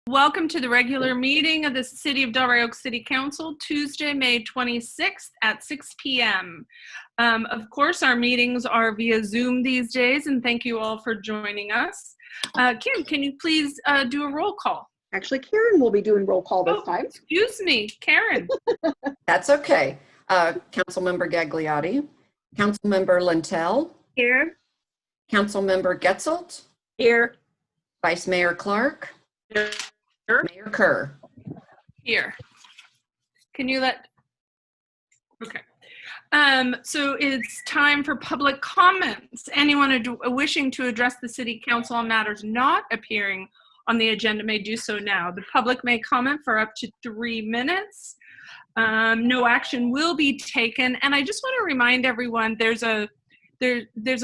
Welcome to the regular meeting of the City of Delray Oaks City Council, Tuesday, May 26th at 6 p.m. Of course, our meetings are via Zoom these days, and thank you all for joining us. Kim, can you please do a roll call? Actually, Karen will be doing roll call this time. Excuse me, Karen. That's okay. Councilmember Gagliotti, Councilmember Lentell. Here. Councilmember Getzelt. Here. Vice Mayor Clark. Here. Mayor Kerr. Here. Can you let, okay. So it's time for public comments. Anyone wishing to address the City Council on matters not appearing on the agenda may do so now. The public may comment for up to 3 minutes. No action will be taken. And I just want to remind everyone there's a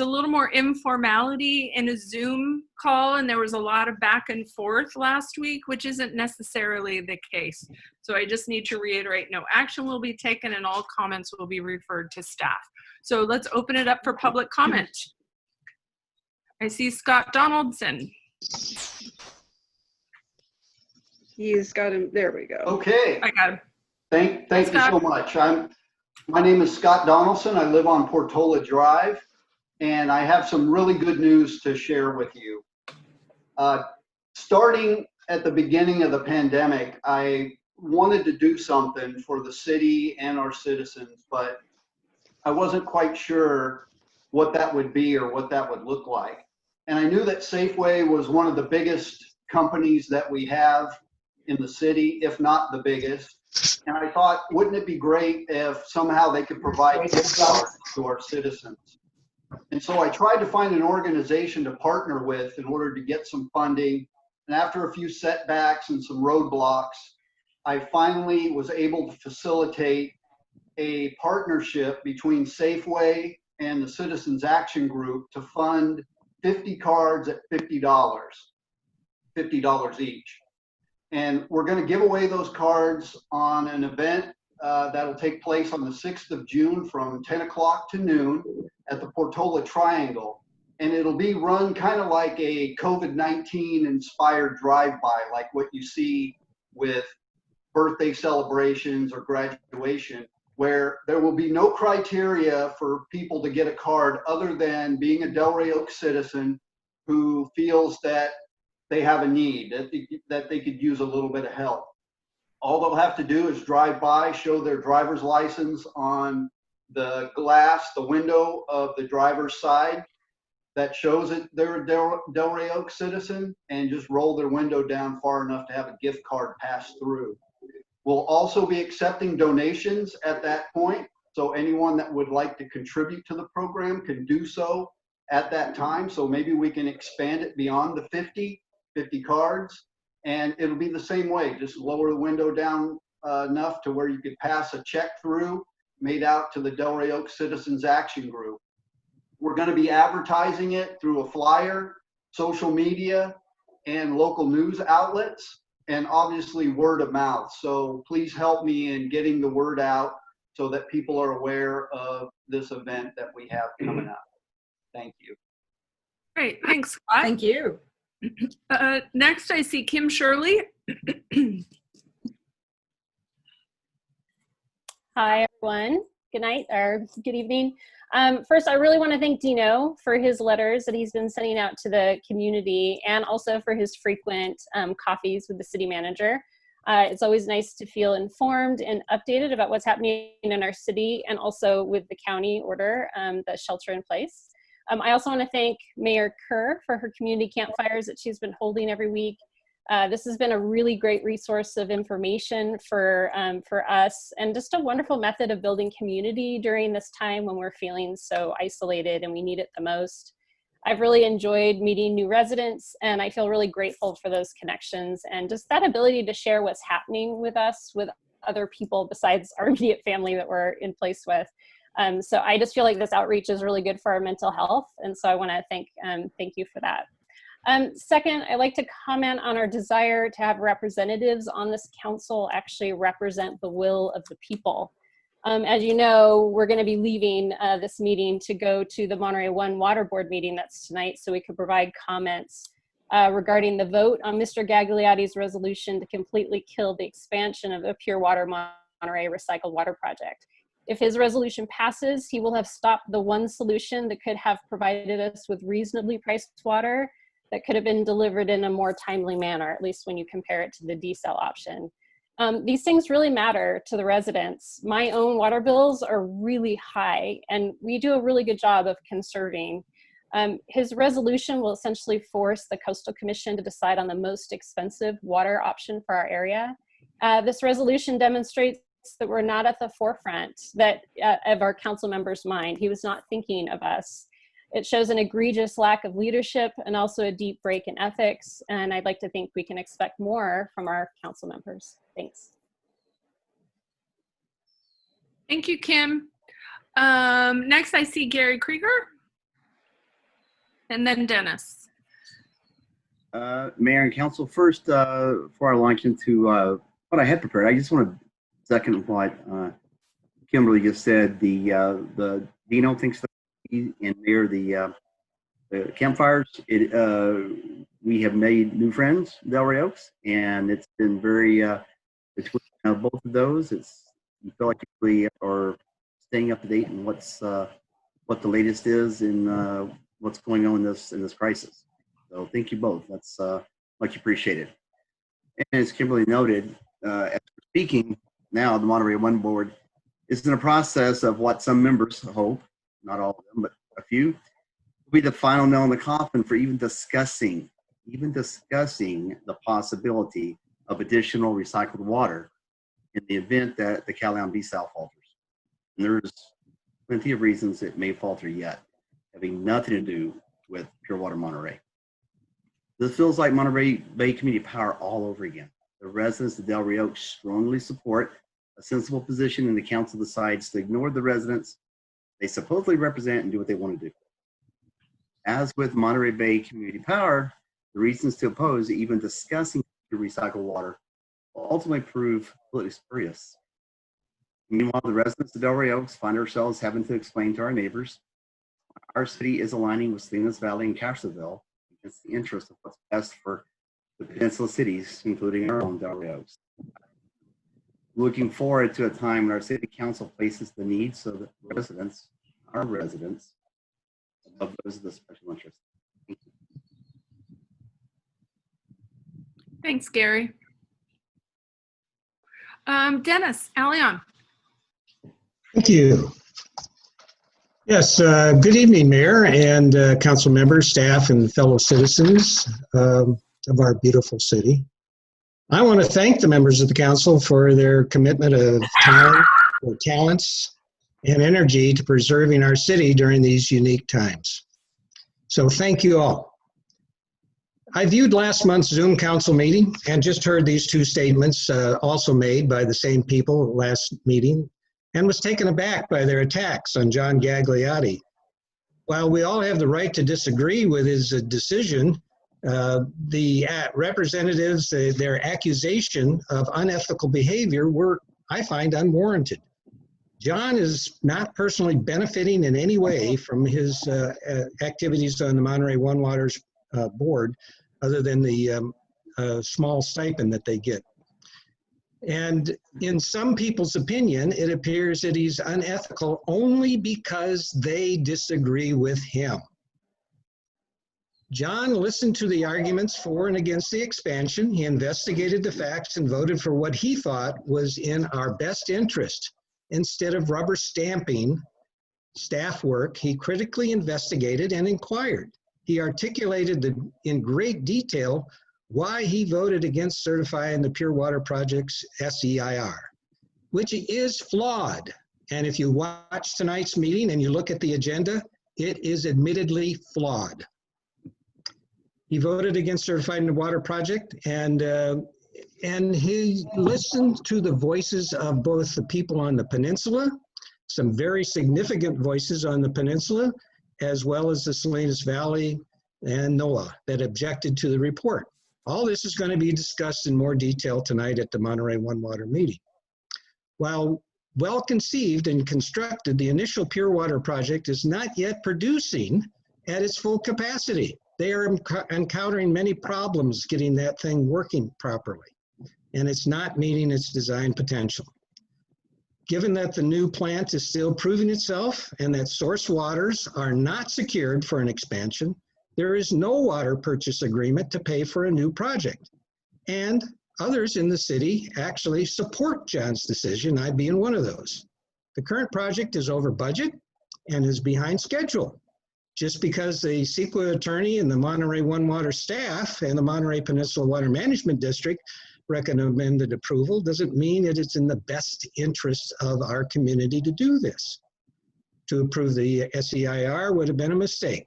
little more informality in a Zoom call, and there was a lot of back and forth last week, which isn't necessarily the case. So I just need to reiterate, no action will be taken and all comments will be referred to staff. So let's open it up for public comment. I see Scott Donaldson. He's got him. There we go. Okay. I got him. Thank you so much. My name is Scott Donaldson. I live on Portola Drive, and I have some really good news to share with you. Starting at the beginning of the pandemic, I wanted to do something for the city and our citizens, but I wasn't quite sure what that would be or what that would look like. And I knew that Safeway was one of the biggest companies that we have in the city, if not the biggest. And I thought, wouldn't it be great if somehow they could provide gift cards to our citizens? And so I tried to find an organization to partner with in order to get some funding. And after a few setbacks and some roadblocks, I finally was able to facilitate a partnership between Safeway and the Citizens Action Group to fund 50 cards at $50 each. And we're going to give away those cards on an event that'll take place on the 6th of June from 10 o'clock to noon at the Portola Triangle. And it'll be run kind of like a COVID-19 inspired drive-by, like what you see with birthday celebrations or graduation, where there will be no criteria for people to get a card other than being a Delray Oaks citizen who feels that they have a need, that they could use a little bit of help. All they'll have to do is drive by, show their driver's license on the glass, the window of the driver's side that shows that they're a Delray Oaks citizen, and just roll their window down far enough to have a gift card pass through. We'll also be accepting donations at that point, so anyone that would like to contribute to the program can do so at that time. So maybe we can expand it beyond the 50 cards, and it'll be the same way. Just lower the window down enough to where you could pass a check through made out to the Delray Oaks Citizens Action Group. We're going to be advertising it through a flyer, social media, and local news outlets, and obviously word of mouth. So please help me in getting the word out so that people are aware of this event that we have coming up. Thank you. Great, thanks, Scott. Thank you. Next, I see Kim Shirley. Hi, everyone. Good night or good evening. First, I really want to thank Dino for his letters that he's been sending out to the community, and also for his frequent coffees with the city manager. It's always nice to feel informed and updated about what's happening in our city, and also with the county order, the shelter in place. I also want to thank Mayor Kerr for her community campfires that she's been holding every week. This has been a really great resource of information for us, and just a wonderful method of building community during this time when we're feeling so isolated and we need it the most. I've really enjoyed meeting new residents, and I feel really grateful for those connections and just that ability to share what's happening with us, with other people besides our immediate family that we're in place with. So I just feel like this outreach is really good for our mental health, and so I want to thank you for that. Second, I'd like to comment on our desire to have representatives on this council actually represent the will of the people. As you know, we're going to be leaving this meeting to go to the Monterey One Water Board meeting that's tonight, so we could provide comments regarding the vote on Mr. Gagliotti's resolution to completely kill the expansion of the Pure Water Monterey Recycled Water Project. If his resolution passes, he will have stopped the one solution that could have provided us with reasonably priced water that could have been delivered in a more timely manner, at least when you compare it to the desal option. These things really matter to the residents. My own water bills are really high, and we do a really good job of conserving. His resolution will essentially force the Coastal Commission to decide on the most expensive water option for our area. This resolution demonstrates that we're not at the forefront of our council member's mind. He was not thinking of us. It shows an egregious lack of leadership and also a deep break in ethics. And I'd like to think we can expect more from our council members. Thanks. Thank you, Kim. Next, I see Gary Krieger. And then Dennis. Mayor and council, first, before I launch into what I had prepared, I just want to second what Kimberly just said. The Dino thinks that he and Mayor, the campfires, we have made new friends, Delray Oaks, and it's been very, between both of those, you feel like we are staying up to date in what the latest is in what's going on in this crisis. So thank you both. That's much appreciated. And as Kimberly noted, as we're speaking now, the Monterey One Board is in a process of what some members hope, not all of them, but a few, will be the final nail in the coffin for even discussing the possibility of additional recycled water in the event that the Calian desal falters. And there's plenty of reasons it may falter yet, having nothing to do with Pure Water Monterey. This feels like Monterey Bay Community Power all over again. The residents of Delray Oaks strongly support a sensible position, and the council decides to ignore the residents they supposedly represent and do what they want to do. As with Monterey Bay Community Power, the reasons to oppose even discussing recycled water will ultimately prove completely spurious. Meanwhile, the residents of Delray Oaks find ourselves having to explain to our neighbors our city is aligning with Salinas Valley and Castroville against the interest of what's best for the peninsula cities, including our own Delray Oaks. Looking forward to a time when our city council places the needs of the residents, our residents, above those of the special interest. Thank you. Thanks, Gary. Dennis, Allion. Thank you. Yes, good evening, Mayor and council members, staff, and fellow citizens of our beautiful city. I want to thank the members of the council for their commitment of time, their talents, and energy to preserving our city during these unique times. So thank you all. I viewed last month's Zoom council meeting and just heard these two statements also made by the same people at last meeting, and was taken aback by their attacks on John Gagliotti. While we all have the right to disagree with his decision, the representatives, their accusation of unethical behavior were, I find, unwarranted. John is not personally benefiting in any way from his activities on the Monterey One Water's board, other than the small stipend that they get. And in some people's opinion, it appears that he's unethical only because they disagree with him. John listened to the arguments for and against the expansion. He investigated the facts and voted for what he thought was in our best interest. Instead of rubber stamping staff work, he critically investigated and inquired. He articulated in great detail why he voted against certifying the Pure Water Project's SEIR, which is flawed. And if you watch tonight's meeting and you look at the agenda, it is admittedly flawed. He voted against certifying the water project, and he listened to the voices of both the people on the peninsula, some very significant voices on the peninsula, as well as the Salinas Valley and NOAA that objected to the report. All this is going to be discussed in more detail tonight at the Monterey One Water meeting. While well conceived and constructed, the initial Pure Water project is not yet producing at its full capacity. they are encountering many problems getting that thing working properly, and it's not meeting its design potential. Given that the new plant is still proving itself and that source waters are not secured for an expansion, there is no water purchase agreement to pay for a new project. And others in the city actually support John's decision, I being one of those. The current project is over budget and is behind schedule. Just because the CEQA attorney and the Monterey One Water staff and the Monterey Peninsula Water Management District recommended approval doesn't mean it is in the best interest of our community to do this. To approve the SEIR would have been a mistake.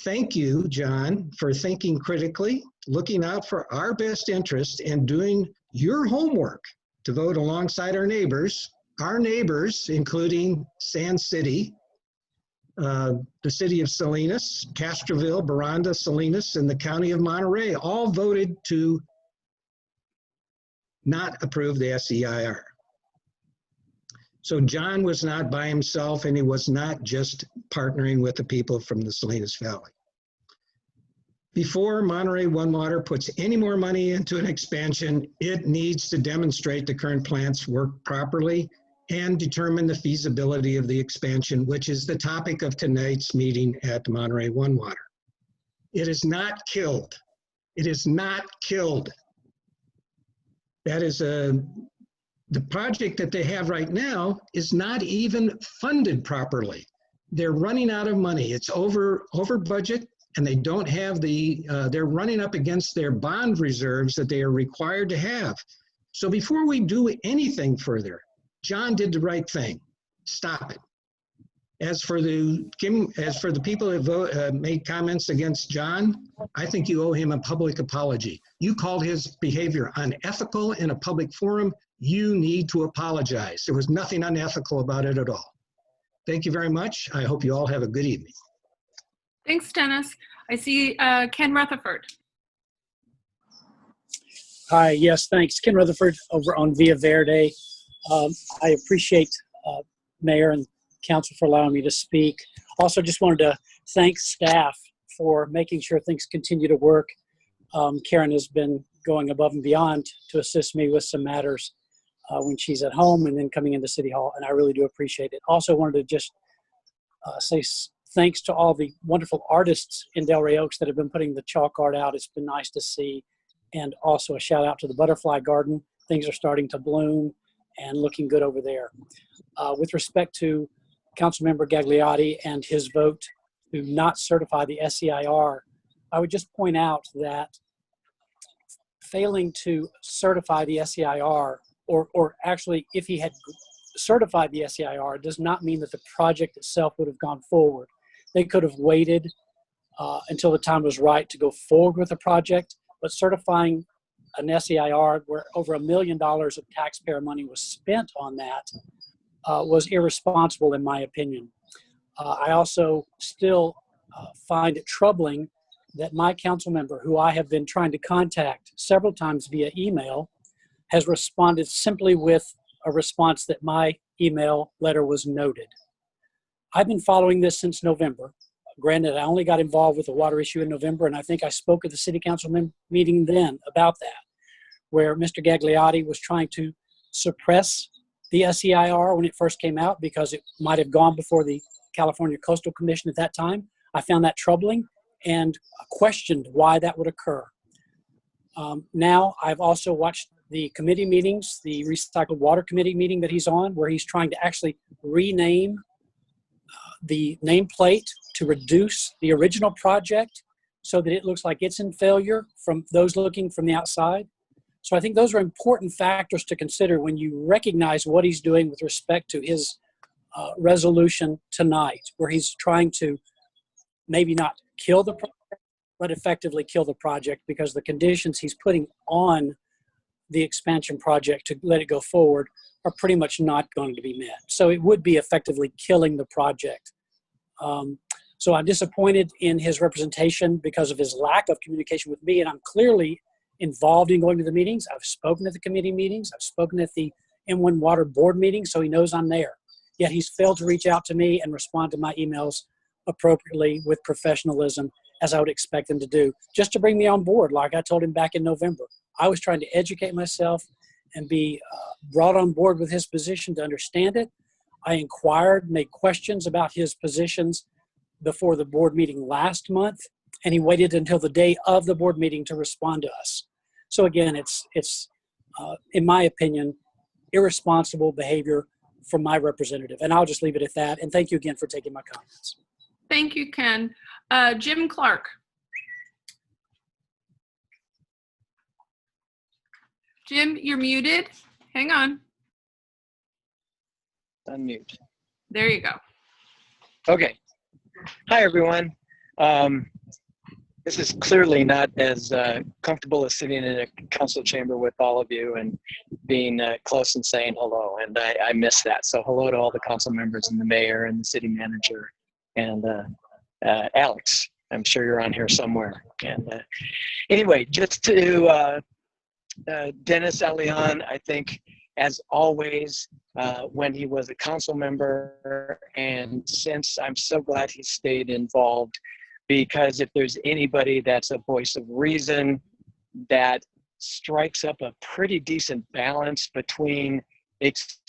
Thank you, John, for thinking critically, looking out for our best interest, and doing your homework to vote alongside our neighbors, including Sand City, the city of Salinas, Castroville, Baranda, Salinas, and the county of Monterey all voted to not approve the SEIR. So John was not by himself, and he was not just partnering with the people from the Salinas Valley. Before Monterey One Water puts any more money into an expansion, it needs to demonstrate the current plants work properly and determine the feasibility of the expansion, which is the topic of tonight's meeting at Monterey One Water. It is not killed. It is not killed. That is the project that they have right now is not even funded properly. They're running out of money. It's over budget, and they don't have they're running up against their bond reserves that they are required to have. So before we do anything further, John did the right thing. Stop it. As for the people that made comments against John, I think you owe him a public apology. You called his behavior unethical in a public forum. You need to apologize. There was nothing unethical about it at all. Thank you very much. I hope you all have a good evening. Thanks, Dennis. I see Ken Rutherford. Hi, yes, thanks. Ken Rutherford over on Via Verde. I appreciate Mayor and Council for allowing me to speak. Also, just wanted to thank staff for making sure things continue to work. Karen has been going above and beyond to assist me with some matters when she's at home and then coming into City Hall, and I really do appreciate it. Also wanted to just say thanks to all the wonderful artists in Delray Oaks that have been putting the chalk art out. It's been nice to see. And also a shout out to the Butterfly Garden. Things are starting to bloom and looking good over there. With respect to Councilmember Gagliotti and his vote to not certify the SEIR, I would just point out that failing to certify the SEIR, or actually if he had certified the SEIR, does not mean that the project itself would have gone forward. They could have waited until the time was right to go forward with the project, but certifying an SEIR where over $1 million of taxpayer money was spent on that was irresponsible in my opinion. I also still find it troubling that my council member, who I have been trying to contact several times via email, has responded simply with a response that my email letter was noted. I've been following this since November. Granted, I only got involved with the water issue in November, and I think I spoke at the city council meeting then about that, where Mr. Gagliotti was trying to suppress the SEIR when it first came out because it might have gone before the California Coastal Commission at that time. I found that troubling and questioned why that would occur. Now, I've also watched the committee meetings, the Recycled Water Committee meeting that he's on, where he's trying to actually rename the nameplate to reduce the original project so that it looks like it's in failure from those looking from the outside. So I think those are important factors to consider when you recognize what he's doing with respect to his resolution tonight, where he's trying to maybe not kill the project, but effectively kill the project because the conditions he's putting on the expansion project to let it go forward are pretty much not going to be met. So it would be effectively killing the project. So I'm disappointed in his representation because of his lack of communication with me, and I'm clearly involved in going to the meetings. I've spoken at the committee meetings. I've spoken at the M1 Water Board meeting, so he knows I'm there. Yet he's failed to reach out to me and respond to my emails appropriately with professionalism. as I would expect them to do, just to bring me on board, like I told him back in November. I was trying to educate myself and be brought on board with his position to understand it. I inquired, made questions about his positions before the board meeting last month, and he waited until the day of the board meeting to respond to us. So again, it's in my opinion, irresponsible behavior from my representative. And I'll just leave it at that. And thank you again for taking my comments. Thank you, Ken. Jim Clark. Jim, you're muted. Hang on. Unmute. There you go. Okay. Hi, everyone. This is clearly not as comfortable as sitting in a council chamber with all of you and being close and saying hello. And I miss that. So hello to all the council members and the mayor and the city manager and Alex. I'm sure you're on here somewhere. And anyway, just to Dennis Elian, I think as always, when he was a council member, and since I'm so glad he stayed involved, because if there's anybody that's a voice of reason that strikes up a pretty decent balance between extreme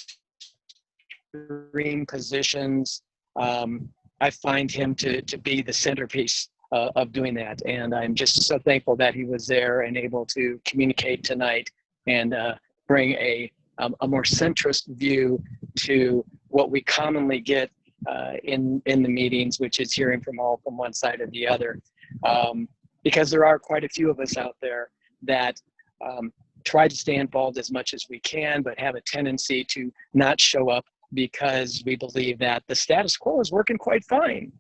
positions, I find him to be the centerpiece of doing that. And I'm just so thankful that he was there and able to communicate tonight and bring a more centrist view to what we commonly get in the meetings, which is hearing from all from one side or the other. Because there are quite a few of us out there that try to stay involved as much as we can, but have a tendency to not show up because we believe that the status quo is working quite fine.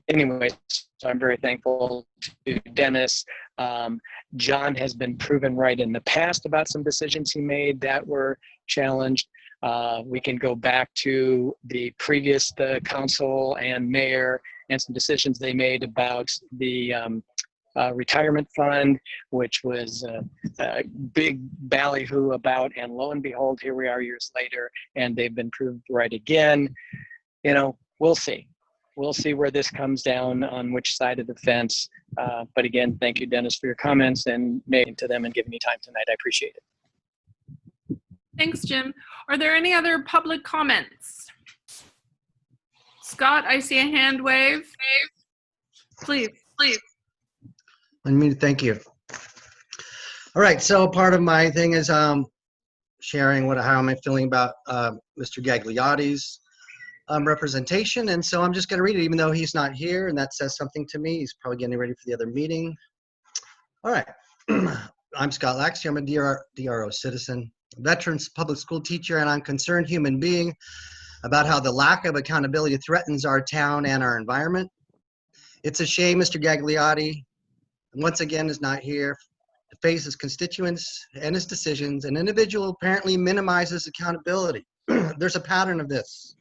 Anyway, so I'm very thankful to Dennis. John has been proven right in the past about some decisions he made that were challenged. We can go back to the previous council and mayor and some decisions they made about the retirement fund, which was a big ballyhoo about, and lo and behold, here we are years later, and they've been proved right again. You know, we'll see. We'll see where this comes down on which side of the fence. But again, thank you, Dennis, for your comments and making to them and giving me time tonight. I appreciate it. Thanks, Jim. Are there any other public comments? Scott, I see a hand wave. Please. Thank you. All right, so part of my thing is sharing how am I feeling about Mr. Gagliotti's representation, and so I'm just going to read it even though he's not here, and that says something to me. He's probably getting ready for the other meeting. All right. I'm Scott Laxey. I'm a DRO citizen, veteran public school teacher, and I'm a concerned human being about how the lack of accountability threatens our town and our environment. It's a shame Mr. Gagliotti once again is not here to face his constituents and his decisions. An individual apparently minimizes accountability. There's a pattern of this.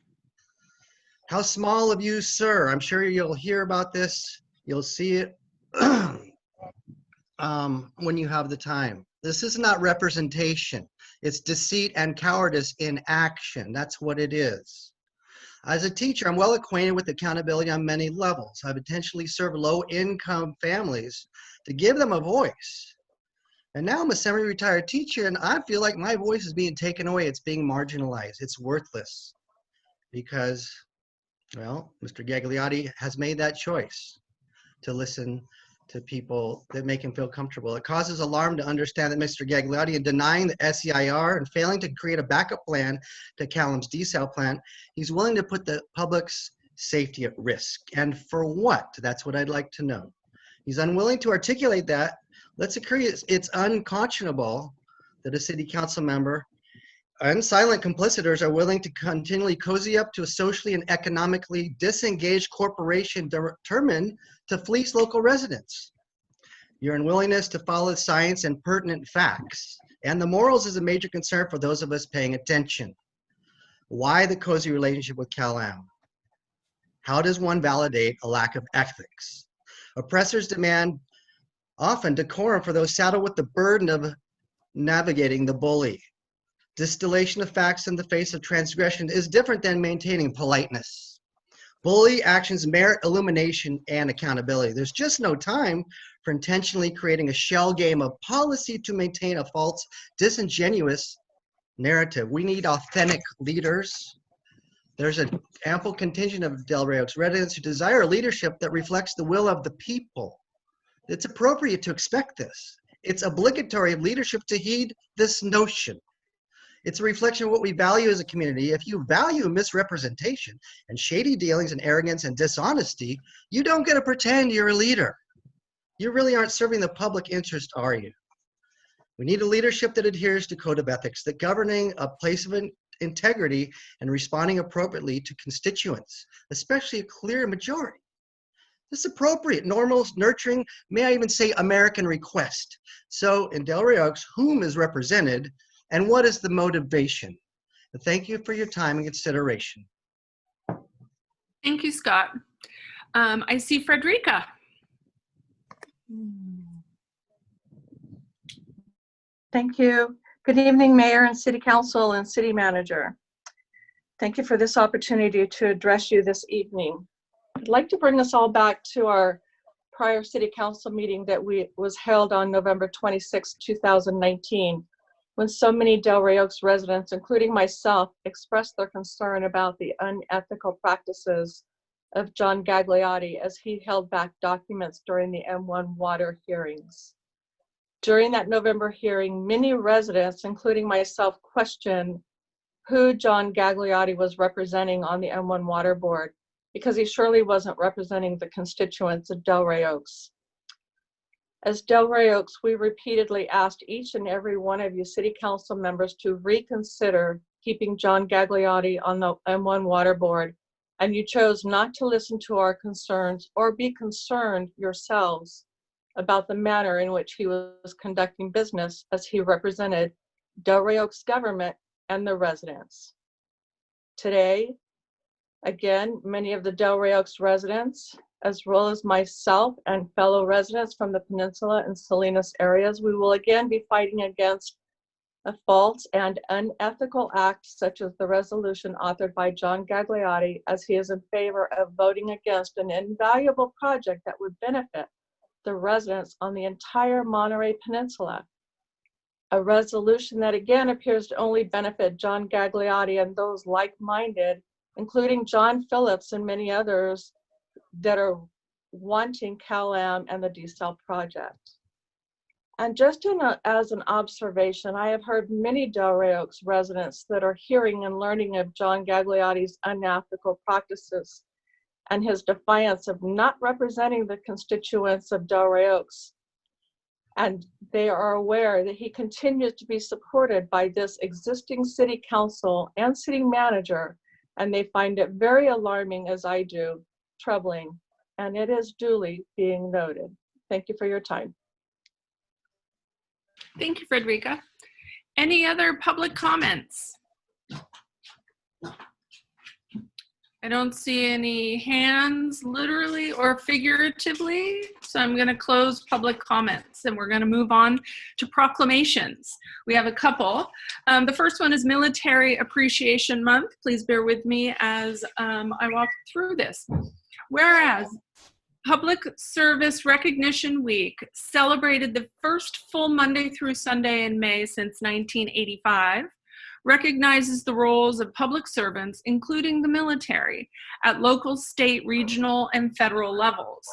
How small of you, sir? I'm sure you'll hear about this. You'll see it when you have the time. This is not representation. It's deceit and cowardice in action. That's what it is. As a teacher, I'm well acquainted with accountability on many levels. I've intentionally served low-income families to give them a voice. And now I'm a semi-retired teacher, and I feel like my voice is being taken away. It's being marginalized. It's worthless because, well, Mr. Gagliotti has made that choice to listen to people that make him feel comfortable. It causes alarm to understand that Mr. Gagliotti, in denying the SEIR and failing to create a backup plan to Callum's desal plant, he's willing to put the public's safety at risk. And for what? That's what I'd like to know. He's unwilling to articulate that. Let's agree it's unconscionable that a city council member and silent complicitors are willing to continually cozy up to a socially and economically disengaged corporation determined to fleece local residents. Your unwillingness to follow science and pertinent facts and the morals is a major concern for those of us paying attention. Why the cozy relationship with Cal-Am? How does one validate a lack of ethics? Oppressors demand often decorum for those saddled with the burden of navigating the bully. Distillation of facts in the face of transgression is different than maintaining politeness. Bully actions merit illumination and accountability. There's just no time for intentionally creating a shell game of policy to maintain a false, disingenuous narrative. We need authentic leaders. There's an ample contingent of Delray Oaks residents who desire leadership that reflects the will of the people. It's appropriate to expect this. It's obligatory of leadership to heed this notion. It's a reflection of what we value as a community. If you value misrepresentation and shady dealings and arrogance and dishonesty, you don't get to pretend you're a leader. You really aren't serving the public interest, are you? We need a leadership that adheres to code of ethics, that governing a place of integrity and responding appropriately to constituents, especially a clear majority. This is appropriate, normal, nurturing, may I even say American request. So in Delray Oaks, whom is represented and what is the motivation? Thank you for your time and consideration. Thank you, Scott. I see Frederica. Thank you. Good evening, Mayor and City Council and City Manager. Thank you for this opportunity to address you this evening. I'd like to bring us all back to our prior City Council meeting that was held on November 26, 2019, when so many Delray Oaks residents, including myself, expressed their concern about the unethical practices of John Gagliotti as he held back documents during the M1 water hearings. During that November hearing, many residents, including myself, questioned who John Gagliotti was representing on the M1 Water Board, because he surely wasn't representing the constituents of Delray Oaks. As Delray Oaks, we repeatedly asked each and every one of you City Council members to reconsider keeping John Gagliotti on the M1 Water Board, and you chose not to listen to our concerns or be concerned yourselves about the manner in which he was conducting business as he represented Delray Oaks government and the residents. Today, again, many of the Delray Oaks residents, as well as myself and fellow residents from the Peninsula and Salinas areas, we will again be fighting against a false and unethical act such as the resolution authored by John Gagliotti, as he is in favor of voting against an invaluable project that would benefit the residents on the entire Monterey Peninsula. A resolution that again appears to only benefit John Gagliotti and those like-minded, including John Phillips and many others that are wanting CalAm and the desal project. And just as an observation, I have heard many Delray Oaks residents that are hearing and learning of John Gagliotti's unethical practices and his defiance of not representing the constituents of Delray Oaks. And they are aware that he continues to be supported by this existing city council and city manager, and they find it very alarming, as I do, troubling, and it is duly being noted. Thank you for your time. Thank you, Frederica. Any other public comments? I don't see any hands, literally or figuratively, so I'm going to close public comments and we're going to move on to proclamations. We have a couple. The first one is Military Appreciation Month. Please bear with me as I walk through this. Whereas Public Service Recognition Week celebrated the first full Monday through Sunday in May since 1985, recognizes the roles of public servants, including the military, at local, state, regional, and federal levels.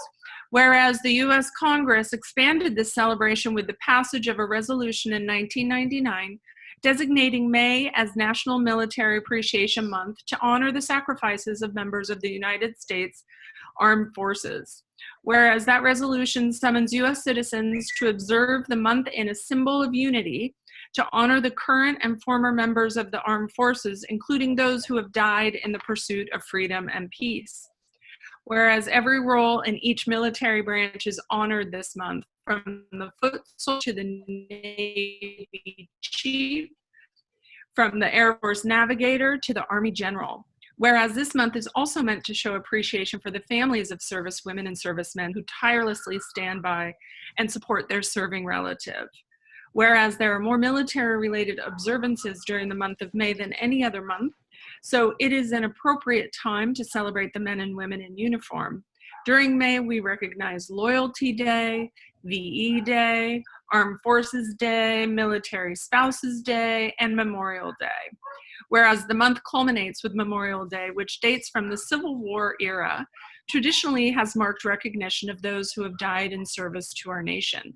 Whereas the U.S. Congress expanded this celebration with the passage of a resolution in 1999 designating May as National Military Appreciation Month to honor the sacrifices of members of the United States Armed Forces. Whereas that resolution summons U.S. citizens to observe the month in a symbol of unity to honor the current and former members of the armed forces, including those who have died in the pursuit of freedom and peace. Whereas every role in each military branch is honored this month, from the foot soldier to the Navy chief, from the Air Force navigator to the Army general. Whereas this month is also meant to show appreciation for the families of service women and servicemen who tirelessly stand by and support their serving relative. Whereas there are more military-related observances during the month of May than any other month, So it is an appropriate time to celebrate the men and women in uniform. During May, we recognize Loyalty Day, VE Day, Armed Forces Day, Military Spouses Day, and Memorial Day. Whereas the month culminates with Memorial Day, which dates from the Civil War era, traditionally has marked recognition of those who have died in service to our nation.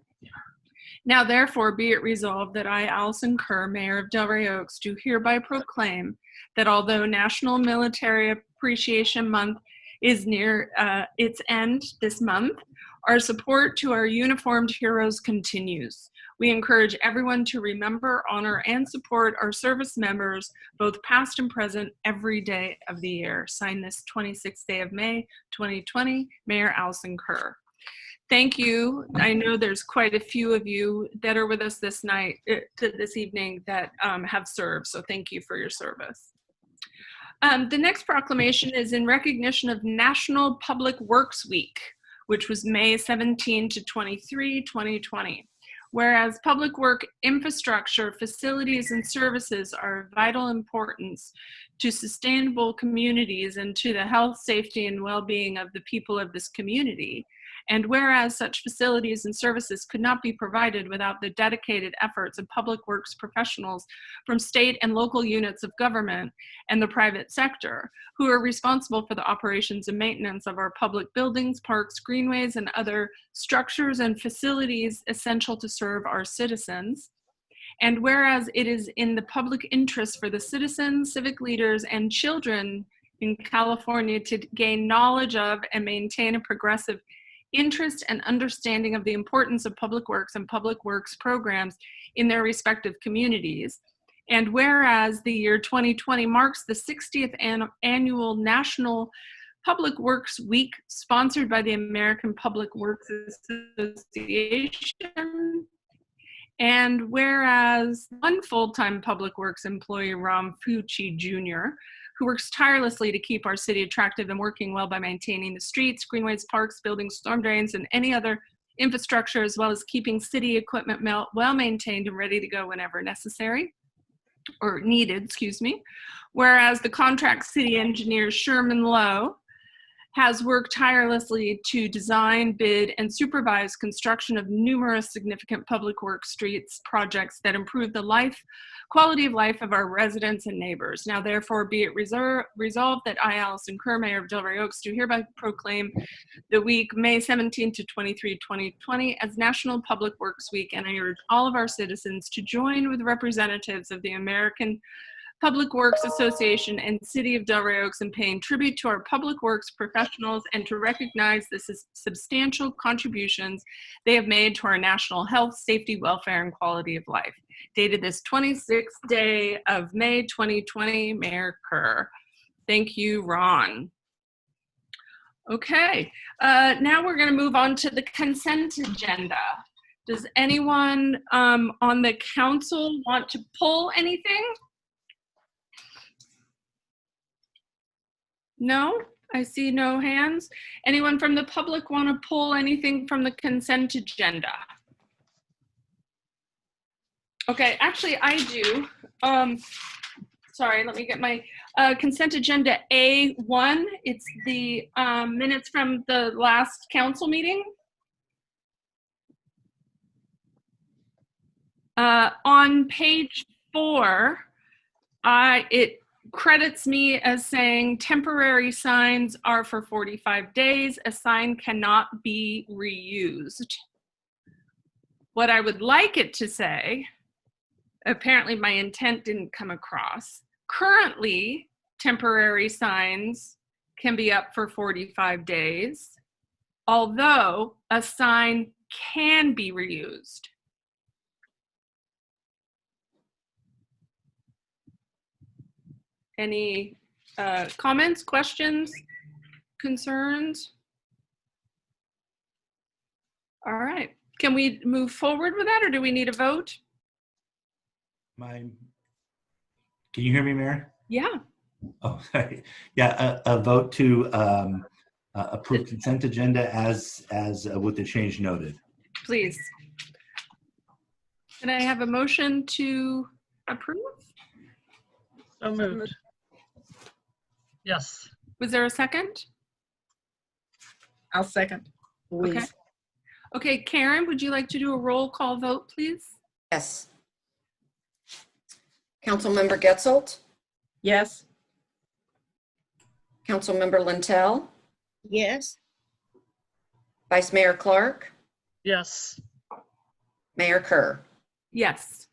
Now, therefore, be it resolved that I, Allison Kerr, Mayor of Delray Oaks, do hereby proclaim that although National Military Appreciation Month is near its end this month, our support to our uniformed heroes continues. We encourage everyone to remember, honor, and support our service members, both past and present, every day of the year. Signed this 26th day of May, 2020, Mayor Allison Kerr. Thank you. I know there's quite a few of you that are with us this evening that have served, so thank you for your service. The next proclamation is in recognition of National Public Works Week, which was May 17 to 23, 2020. Whereas public work infrastructure, facilities, and services are of vital importance to sustainable communities and to the health, safety, and well-being of the people of this community. And whereas such facilities and services could not be provided without the dedicated efforts of public works professionals from state and local units of government and the private sector, who are responsible for the operations and maintenance of our public buildings, parks, greenways, and other structures and facilities essential to serve our citizens. And whereas it is in the public interest for the citizens, civic leaders, and children in California to gain knowledge of and maintain a progressive interest and understanding of the importance of public works and public works programs in their respective communities. And whereas the year 2020 marks the 60th annual National Public Works Week, sponsored by the American Public Works Association, and whereas one full-time public works employee, Ram Fucci Jr., who works tirelessly to keep our city attractive and working well by maintaining the streets, greenways, parks, buildings, storm drains, and any other infrastructure, as well as keeping city equipment well maintained and ready to go whenever necessary, or needed, excuse me. Whereas the contract city engineer, Sherman Lowe, has worked tirelessly to design, bid, and supervise construction of numerous significant public works streets projects that improve the quality of life of our residents and neighbors. Now, therefore, be it resolved that I, Allison Kerr, Mayor of Delray Oaks, do hereby proclaim the week May 17 to 23, 2020 as National Public Works Week, and I urge all of our citizens to join with representatives of the American Public Works Association and City of Delray Oaks in paying tribute to our public works professionals and to recognize the substantial contributions they have made to our national health, safety, welfare, and quality of life. Dated this 26th day of May 2020, Mayor Kerr. Thank you, Ron. Okay, now we're going to move on to the consent agenda. Does anyone on the council want to pull anything? No, I see no hands. Anyone from the public want to pull anything from the consent agenda? Okay, actually I do. Sorry, let me get my consent agenda A1. It's the minutes from the last council meeting. On page 4, it credits me as saying temporary signs are for 45 days. A sign cannot be reused. What I would like it to say, apparently my intent didn't come across. Currently, temporary signs can be up for 45 days, although a sign can be reused. Any comments, questions, concerns? All right. Can we move forward with that, or do we need a vote? Can you hear me, Mayor? Yeah. Oh, sorry. Yeah, a vote to approve consent agenda as with the change noted. Please. Can I have a motion to approve? So moved. Yes. Was there a second? I'll second. Okay. Okay, Karen, would you like to do a roll call vote, please? Yes. Councilmember Getzelt, Yes. Councilmember Lintel, Yes. Vice Mayor Clark, Yes. Mayor Kerr. Yes.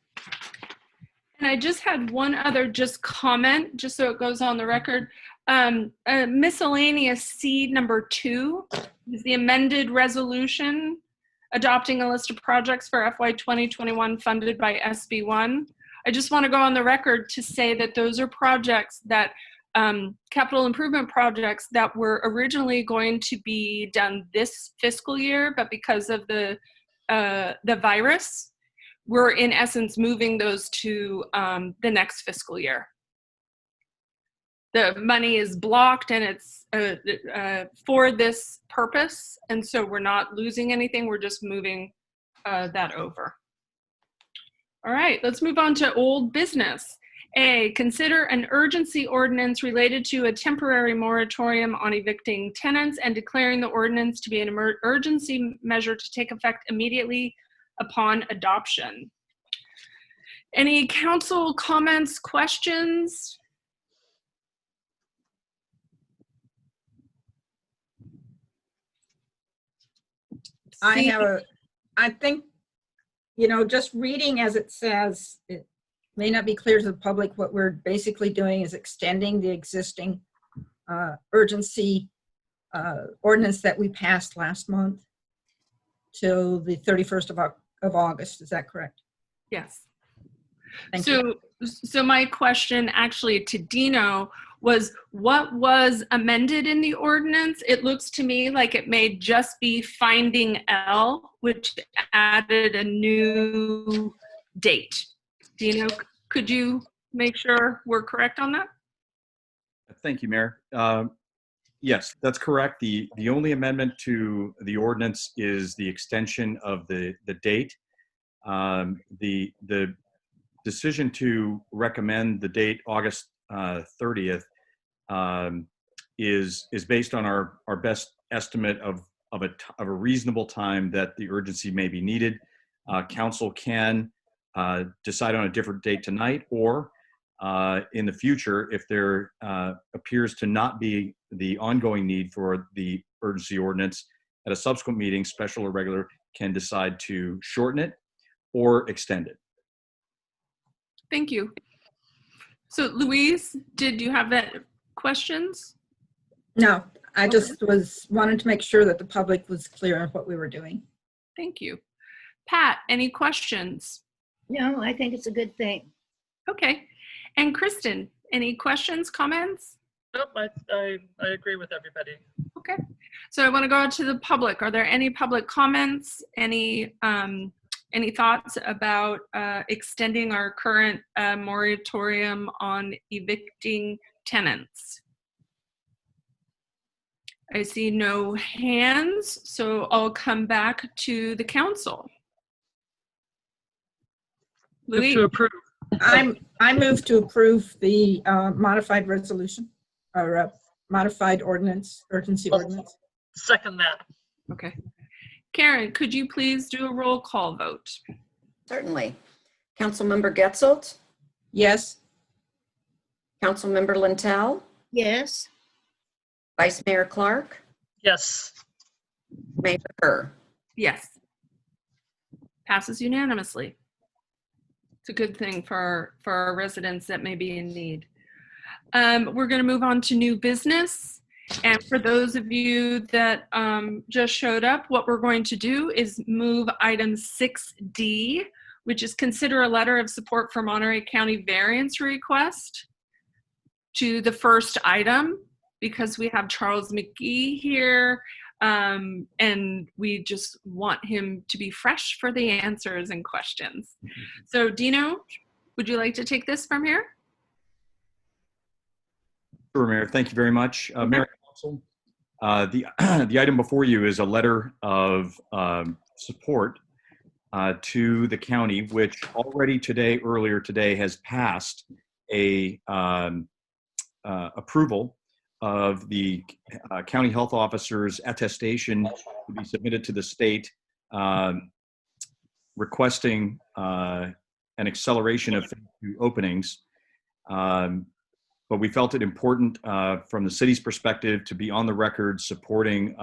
And I just had one other comment, just so it goes on the record. Miscellaneous C number 2 is the amended resolution adopting a list of projects for FY 2021 funded by SB1. I just want to go on the record to say that those are projects that capital improvement projects that were originally going to be done this fiscal year, but because of the virus, we're in essence moving those to the next fiscal year. The money is blocked and it's for this purpose, and so we're not losing anything, we're just moving that over. All right, let's move on to old business. A, consider an urgency ordinance related to a temporary moratorium on evicting tenants and declaring the ordinance to be an emergency measure to take effect immediately upon adoption. Any council comments, questions? I think, just reading as it says, it may not be clear to the public. What we're basically doing is extending the existing urgency ordinance that we passed last month till the 31st of August. Is that correct? Yes. Thank you. So my question actually to Dino was, what was amended in the ordinance? It looks to me like it may just be finding L, which added a new date. Dino, could you make sure we're correct on that? Thank you, Mayor. Yes, that's correct. The only amendment to the ordinance is the extension of the date. The decision to recommend the date August 30th is based on our best estimate of a reasonable time that the urgency may be needed. Council can decide on a different date tonight, or in the future, if there appears to not be the ongoing need for the urgency ordinance, at a subsequent meeting, special or regular, can decide to shorten it or extend it. Thank you. So Louise, did you have that questions? No, I just wanted to make sure that the public was clear on what we were doing. Thank you. Pat, any questions? No, I think it's a good thing. Okay. And Kristen, any questions, comments? Nope, I agree with everybody. Okay. So I want to go out to the public. Are there any public comments? Any thoughts about extending our current moratorium on evicting tenants? I see no hands, so I'll come back to the council. Louise? To approve. I move to approve the modified resolution or modified ordinance, urgency ordinance. Second that. Okay. Karen, could you please do a roll call vote? Certainly. Councilmember Getzelt, Yes. Councilmember Lintel, Yes. Vice Mayor Clark, Yes. Mayor Kerr. Yes. Passes unanimously. It's a good thing for our residents that may be in need. We're going to move on to new business. And for those of you that just showed up, what we're going to do is move item 6D, which is consider a letter of support for Monterey County variance request, to the first item, because we have Charles McGee here, and we just want him to be fresh for the answers and questions. So Dino, would you like to take this from here? Sure, Mayor. Thank you very much. Mayor and Council, the item before you is a letter of support to the county, which already earlier today, has passed a approval of the county health officer's attestation to be submitted to the state, requesting an acceleration of phase 2 openings. But we felt it important from the city's perspective to be on the record supporting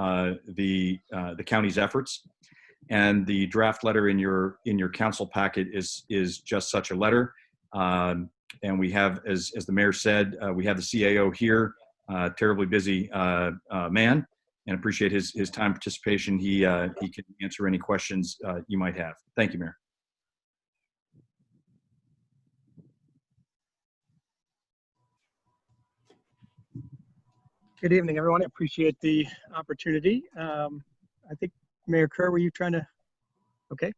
the county's efforts. And the draft letter in your council packet is just such a letter. And we have, as the mayor said, we have the CAO here, terribly busy man, and appreciate his time participation. He can answer any questions you might have. Thank you, Mayor. Good evening, everyone. I appreciate the opportunity. I think Mayor Kerr, were you trying to? Okay.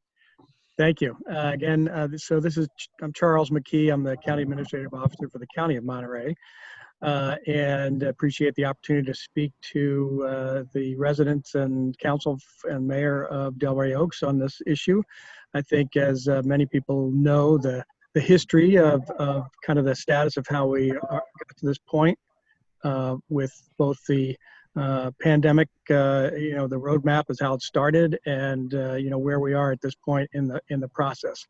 Thank you. Again, I'm Charles McKee. I'm the County Administrative Officer for the County of Monterey, and appreciate the opportunity to speak to the residents and council and mayor of Delray Oaks on this issue. I think, as many people know, the history of kind of the status of how we got to this point with both the pandemic, the roadmap is how it started, and where we are at this point in the process.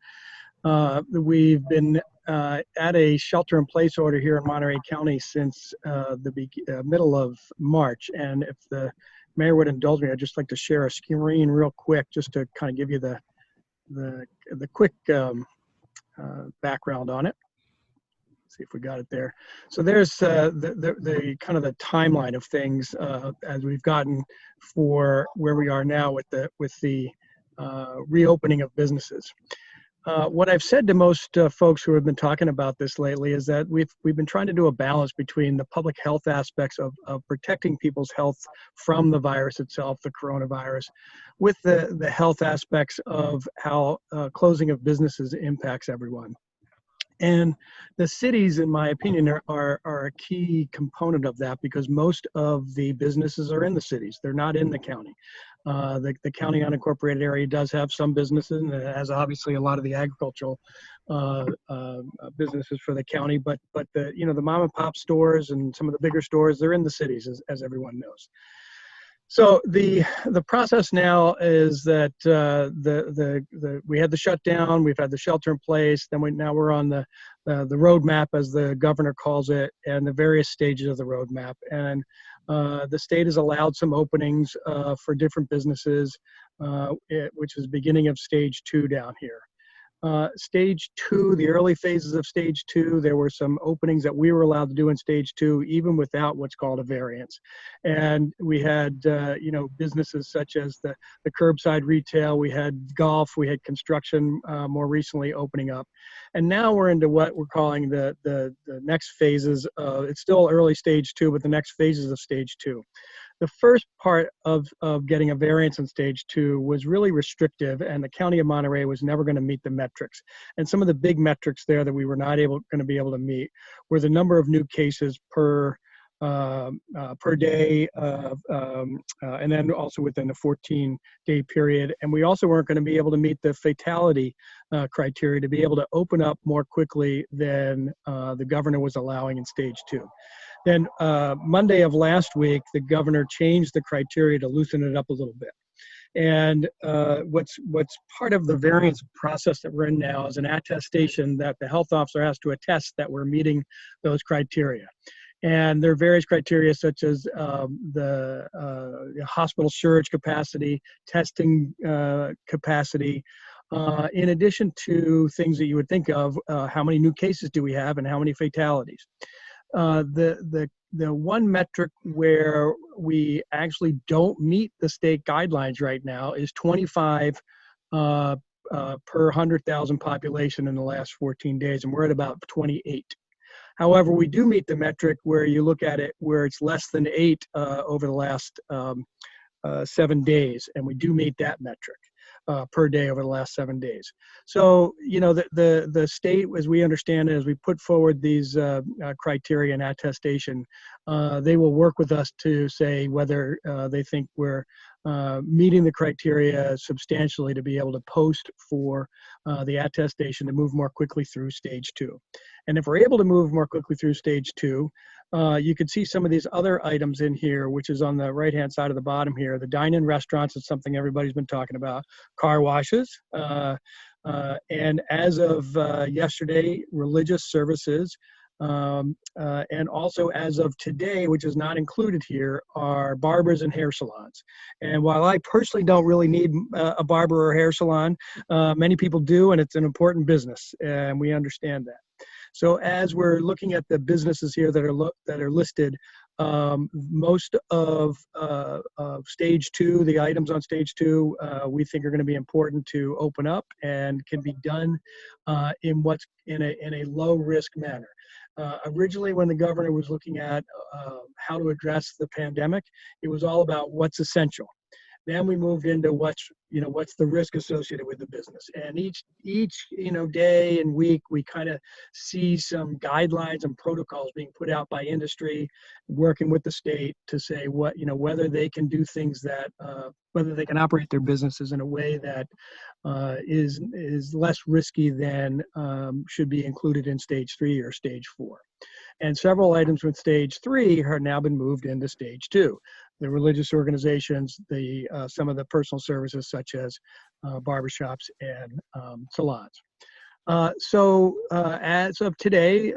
We've been at a shelter-in-place order here in Monterey County since the middle of March, and if the mayor would indulge me, I'd just like to share a screen real quick, just to kind of give you the quick background on it. See if we got it there. So there's the kind of the timeline of things as we've gotten for where we are now with the reopening of businesses. What I've said to most folks who have been talking about this lately is that we've been trying to do a balance between the public health aspects of protecting people's health from the virus itself, the coronavirus, with the health aspects of how closing of businesses impacts everyone. And the cities, in my opinion, are a key component of that, because most of the businesses are in the cities. They're not in the county. The county unincorporated area does have some businesses, and it has obviously a lot of the agricultural businesses for the county. But the mom and pop stores and some of the bigger stores, they're in the cities, as everyone knows. So the process now is that we had the shutdown, we've had the shelter in place, then now we're on the roadmap, as the governor calls it, and the various stages of the roadmap. And the state has allowed some openings for different businesses, which is beginning of stage 2 down here. Stage 2, the early phases of stage 2, there were some openings that we were allowed to do in stage 2, even without what's called a variance. And we had, businesses such as the curbside retail, we had golf, we had construction more recently opening up. And now we're into what we're calling the next phases. It's still early stage 2, but the next phases of stage 2. The first part of getting a variance in stage 2 was really restrictive, and the County of Monterey was never going to meet the metrics. And some of the big metrics there that we were not going to be able to meet were the number of new cases per day, and then also within a 14-day period. And we also weren't going to be able to meet the fatality criteria to be able to open up more quickly than the governor was allowing in stage 2. Then Monday of last week, the governor changed the criteria to loosen it up a little bit. And what's part of the variance process that we're in now is an attestation that the health officer has to attest that we're meeting those criteria. And there are various criteria such as the hospital surge capacity, testing capacity, in addition to things that you would think of, how many new cases do we have and how many fatalities. The one metric where we actually don't meet the state guidelines right now is 25 per 100,000 population in the last 14 days, and we're at about 28. However, we do meet the metric where you look at it where it's less than 8 over the last 7 days, and we do meet that metric per day over the last 7 days. So, the state, as we understand it, as we put forward these criteria and attestation, they will work with us to say whether they think we're meeting the criteria substantially to be able to post for the attestation to move more quickly through stage 2. And if we're able to move more quickly through stage 2, you can see some of these other items in here, which is on the right-hand side of the bottom here. The dine-in restaurants is something everybody's been talking about. Car washes. And as of yesterday, religious services. And also as of today, which is not included here, are barbers and hair salons. And while I personally don't really need a barber or hair salon, many people do, and it's an important business, and we understand that. So as we're looking at the businesses here that are listed, most of stage 2, the items on stage 2, we think are going to be important to open up and can be done in a low risk manner. Originally, when the governor was looking at how to address the pandemic, it was all about what's essential. Then we moved into what's the risk associated with the business. And each day and week, we kind of see some guidelines and protocols being put out by industry, working with the state to say whether they can do things that, whether they can operate their businesses in a way that is less risky than should be included in stage 3 or stage 4. And several items with stage 3 have now been moved into stage 2. The religious organizations, some of the personal services such as barbershops and salons. So as of today,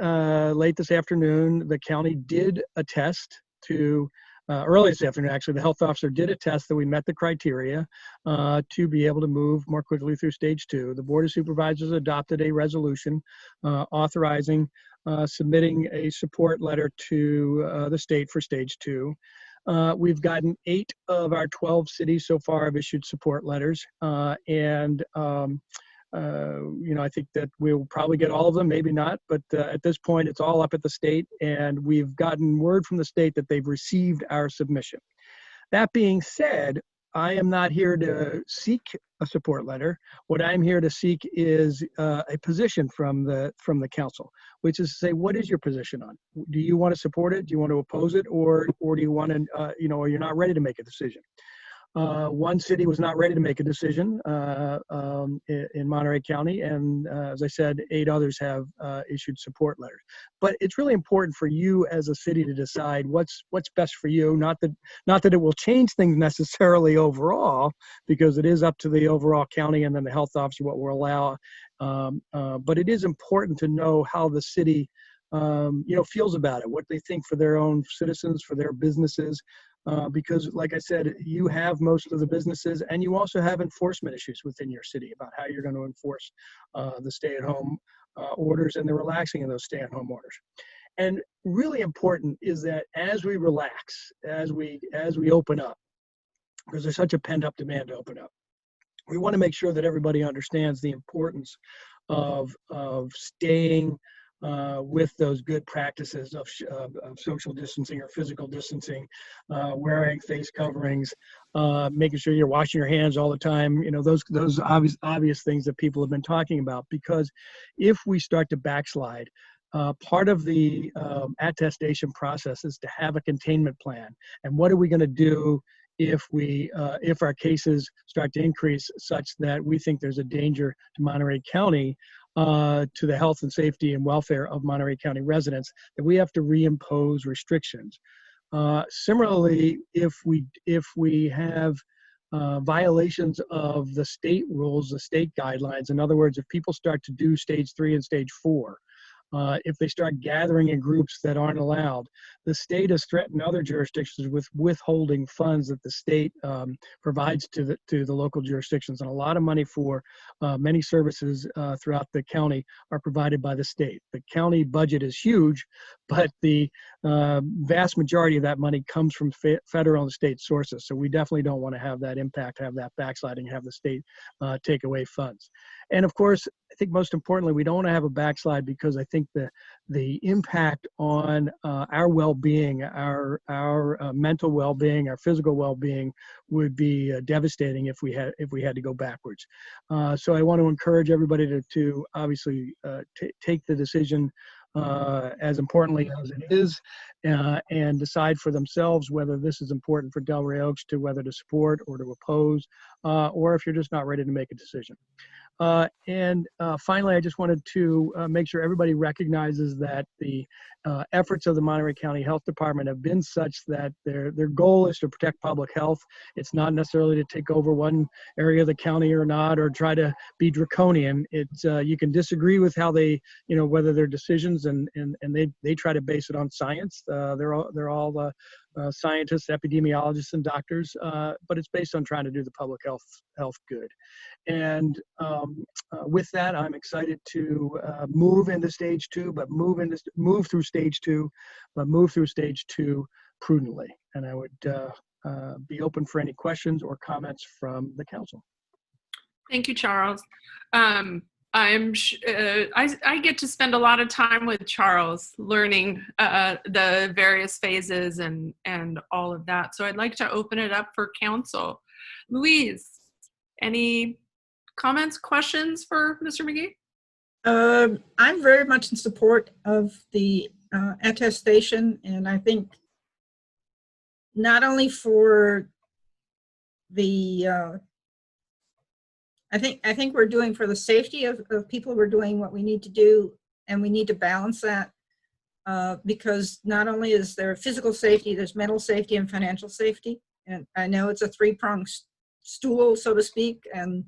late this afternoon, the county did attest to, early this afternoon actually, the health officer did attest that we met the criteria to be able to move more quickly through stage 2. The Board of Supervisors adopted a resolution authorizing submitting a support letter to the state for stage 2. We've gotten 8 of our 12 cities so far have issued support letters. And I think that we'll probably get all of them, maybe not, but at this point, it's all up at the state. And we've gotten word from the state that they've received our submission. That being said, I am not here to seek a support letter. What I'm here to seek is a position from the council, which is to say, what is your position on? Do you want to support it? Do you want to oppose it? Or do you want to, or you're not ready to make a decision? One city was not ready to make a decision in Monterey County, and as I said, 8 others have issued support letters. But it's really important for you as a city to decide what's best for you. Not that it will change things necessarily overall, because it is up to the overall county and then the health officer what will allow. But it is important to know how the city feels about it, what they think for their own citizens, for their businesses. Because like I said, you have most of the businesses, and you also have enforcement issues within your city about how you're going to enforce the stay-at-home orders and the relaxing of those stay-at-home orders. And really important is that as we relax, as we open up, because there's such a pent-up demand to open up, we want to make sure that everybody understands the importance of staying with those good practices of social distancing or physical distancing, wearing face coverings, making sure you're washing your hands all the time, those obvious things that people have been talking about. Because if we start to backslide, part of the attestation process is to have a containment plan. And what are we going to do if our cases start to increase such that we think there's a danger to Monterey County, to the health and safety and welfare of Monterey County residents, that we have to reimpose restrictions. Similarly, if we have violations of the state rules, the state guidelines, in other words, if people start to do stage 3 and stage 4, if they start gathering in groups that aren't allowed, the state has threatened other jurisdictions with withholding funds that the state provides to the local jurisdictions. And a lot of money for many services throughout the county are provided by the state. The county budget is huge, but the vast majority of that money comes from federal and state sources. So we definitely don't want to have that impact, have that backsliding, have the state take away funds. And of course, I think most importantly, we don't want to have a backslide, because I think the impact on our well-being, our mental well-being, our physical well-being would be devastating if we had to go backwards. So I want to encourage everybody to obviously take the decision as importantly as it is, and decide for themselves whether this is important for Delray Oaks, to whether to support or to oppose, or if you're just not ready to make a decision. And finally, I just wanted to make sure everybody recognizes that the efforts of the Monterey County Health Department have been such that their goal is to protect public health. It's not necessarily to take over one area of the county or not, or try to be draconian. It's you can disagree with how they, whether their decisions and they try to base it on science. They're all scientists, epidemiologists, and doctors, but it's based on trying to do the public health good. And with that, I'm excited to move into stage 2, but move through stage 2, but move through stage 2 prudently. And I would be open for any questions or comments from the council. Thank you, Charles. I get to spend a lot of time with Charles learning the various phases and all of that. So I'd like to open it up for council. Louise, any comments, questions for Mr. McGee? I'm very much in support of the attestation, and I think not only for the I think we're doing for the safety of people, we're doing what we need to do, and we need to balance that because not only is there physical safety, there's mental safety and financial safety. And I know it's a three-pronged stool, so to speak, and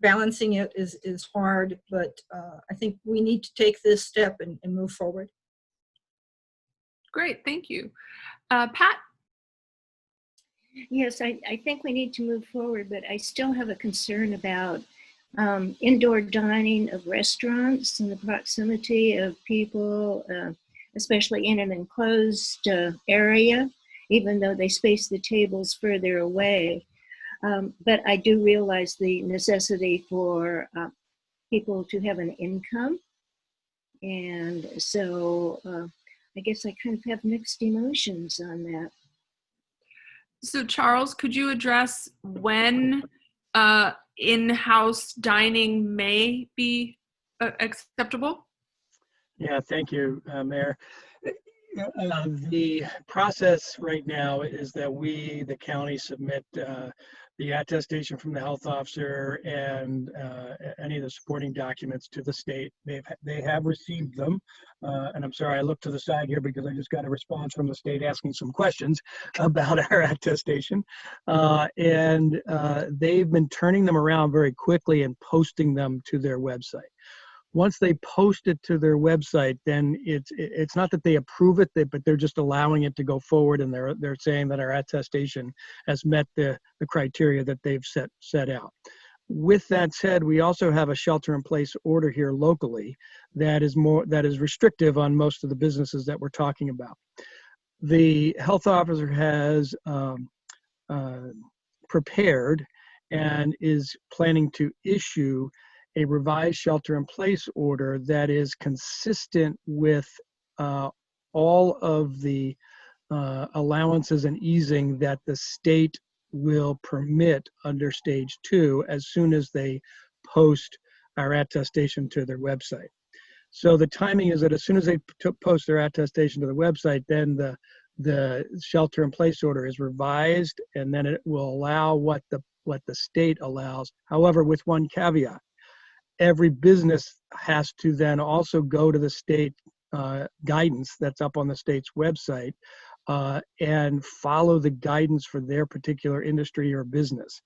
balancing it is hard, but I think we need to take this step and move forward. Great, thank you. Pat? Yes, I think we need to move forward, but I still have a concern about indoor dining of restaurants and the proximity of people, especially in an enclosed area, even though they space the tables further away. But I do realize the necessity for people to have an income. And so I guess I kind of have mixed emotions on that. So Charles, could you address when in-house dining may be acceptable? Yeah, thank you, Mayor. The process right now is that we, the county, submit the attestation from the health officer and any of the supporting documents to the state. They have received them, and I'm sorry I looked to the side here because I just got a response from the state asking some questions about our attestation, and they've been turning them around very quickly and posting them to their website. Once they post it to their website, then it's not that they approve it, but they're just allowing it to go forward, and they're saying that our attestation has met the criteria that they've set out. With that said, we also have a shelter-in-place order here locally that is restrictive on most of the businesses that we're talking about. The health officer has prepared and is planning to issue a revised shelter-in-place order that is consistent with all of the allowances and easing that the state will permit under stage 2 as soon as they post our attestation to their website. So the timing is that as soon as they post their attestation to the website, then the shelter-in-place order is revised, and then it will allow what the state allows. However, with one caveat. Every business has to then also go to the state guidance that's up on the state's website and follow the guidance for their particular industry or business.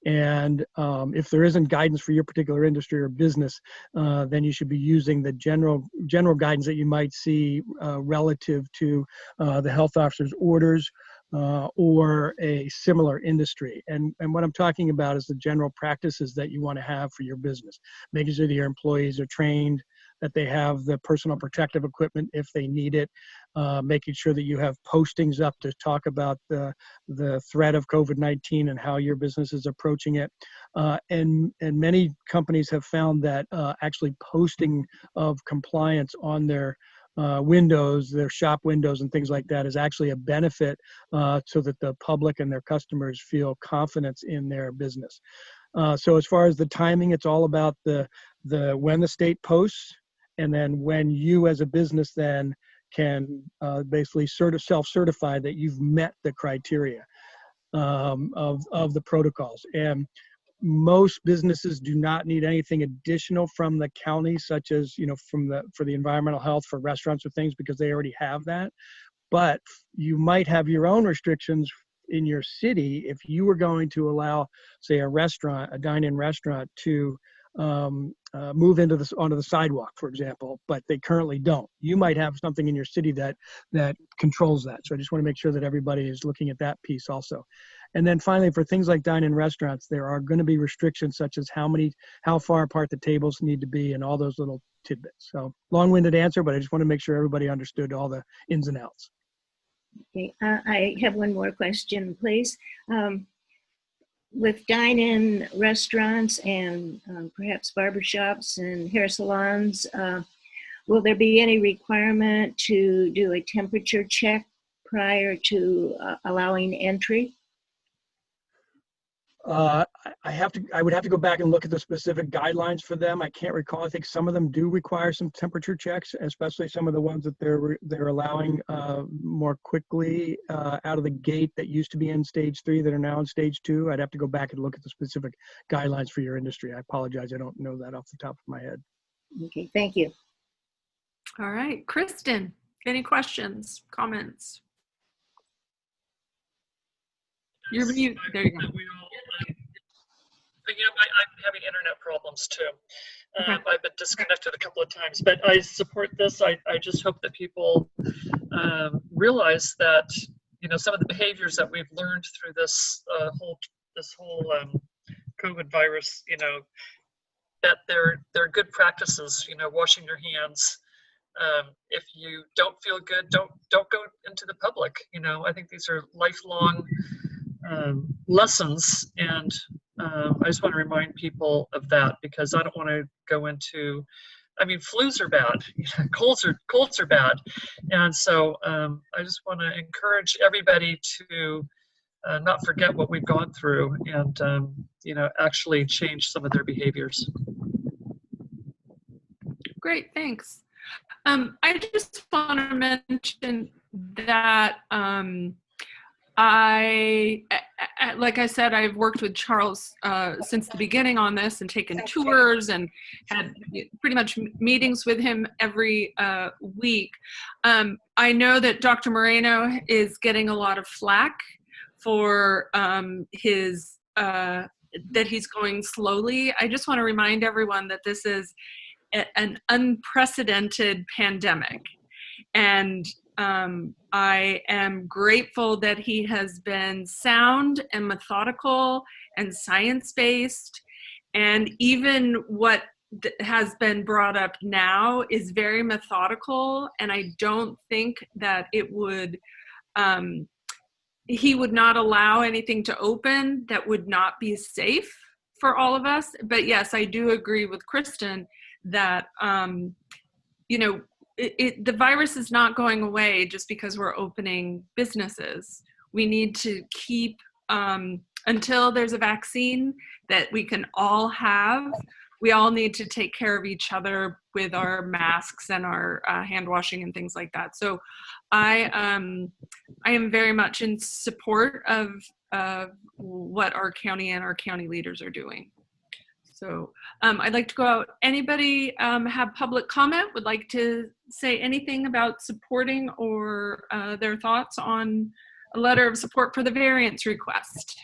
And if there isn't guidance for your particular industry or business, then you should be using the general guidance that you might see relative to the health officer's orders or a similar industry. And what I'm talking about is the general practices that you want to have for your business, making sure that your employees are trained, that they have the personal protective equipment if they need it, making sure that you have postings up to talk about the threat of COVID-19 and how your business is approaching it. And many companies have found that actually posting of compliance on their windows, their shop windows and things like that is actually a benefit so that the public and their customers feel confidence in their business. So as far as the timing, it's all about when the state posts, and then when you as a business then can basically self-certify that you've met the criteria of the protocols. And most businesses do not need anything additional from the county, such as, for the environmental health for restaurants or things, because they already have that. But you might have your own restrictions in your city if you were going to allow, say, a dine-in restaurant to move onto the sidewalk, for example, but they currently don't. You might have something in your city that controls that. So I just want to make sure that everybody is looking at that piece also. And then finally, for things like dine-in restaurants, there are going to be restrictions such as how far apart the tables need to be and all those little tidbits. So long-winded answer, but I just want to make sure everybody understood all the ins and outs. Okay, I have one more question, please. With dine-in restaurants and perhaps barbershops and hair salons, will there be any requirement to do a temperature check prior to allowing entry? I would have to go back and look at the specific guidelines for them. I can't recall. I think some of them do require some temperature checks, especially some of the ones that they're allowing more quickly out of the gate that used to be in stage 3 that are now in stage 2. I'd have to go back and look at the specific guidelines for your industry. I apologize. I don't know that off the top of my head. Okay, thank you. All right, Kristen, any questions, comments? You're mute. There you go. I'm having internet problems too. I've been disconnected a couple of times, but I support this. I just hope that people realize that some of the behaviors that we've learned through this whole COVID virus, that they're good practices. Washing your hands. If you don't feel good, don't go into the public. I think these are lifelong lessons, and I just want to remind people of that, because I don't want to go into, flus are bad, colds are bad, and so I just want to encourage everybody to not forget what we've gone through, and actually change some of their behaviors. Great, thanks. I just want to mention that like I said, I've worked with Charles since the beginning on this and taken tours and had pretty much meetings with him every week. I know that Dr. Moreno is getting a lot of flack for that he's going slowly. I just want to remind everyone that this is an unprecedented pandemic. And I am grateful that he has been sound and methodical and science-based, and even what has been brought up now is very methodical, and I don't think that it would, he would not allow anything to open that would not be safe for all of us. But yes, I do agree with Kristen that, the virus is not going away just because we're opening businesses. We need to keep, until there's a vaccine that we can all have, we all need to take care of each other with our masks and our hand washing and things like that. So I am very much in support of what our county and our county leaders are doing. So I'd like to go out. Anybody have public comment, would like to say anything about supporting or their thoughts on a letter of support for the variance request?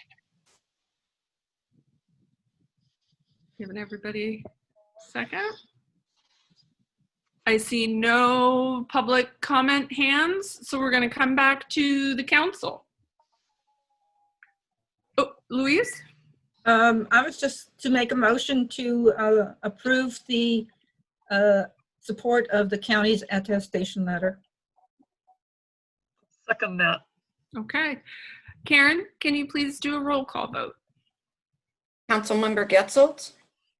Giving everybody a second. I see no public comment hands, so we're going to come back to the council. Oh, Louise? I was just to make a motion to approve the support of the county's attestation letter. Second that. Okay. Karen, can you please do a roll call vote? Councilmember Getzelt?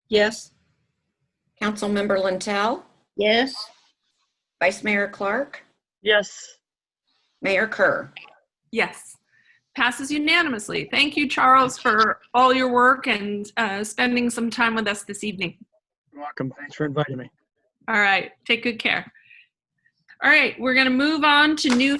Yes. Councilmember Lintel? Yes. Vice Mayor Clark? Yes. Mayor Kerr? Yes. Passes unanimously. Thank you, Charles, for all your work and spending some time with us this evening. You're welcome. Thanks for inviting me. All right. Take good care. All right. We're going to move on to new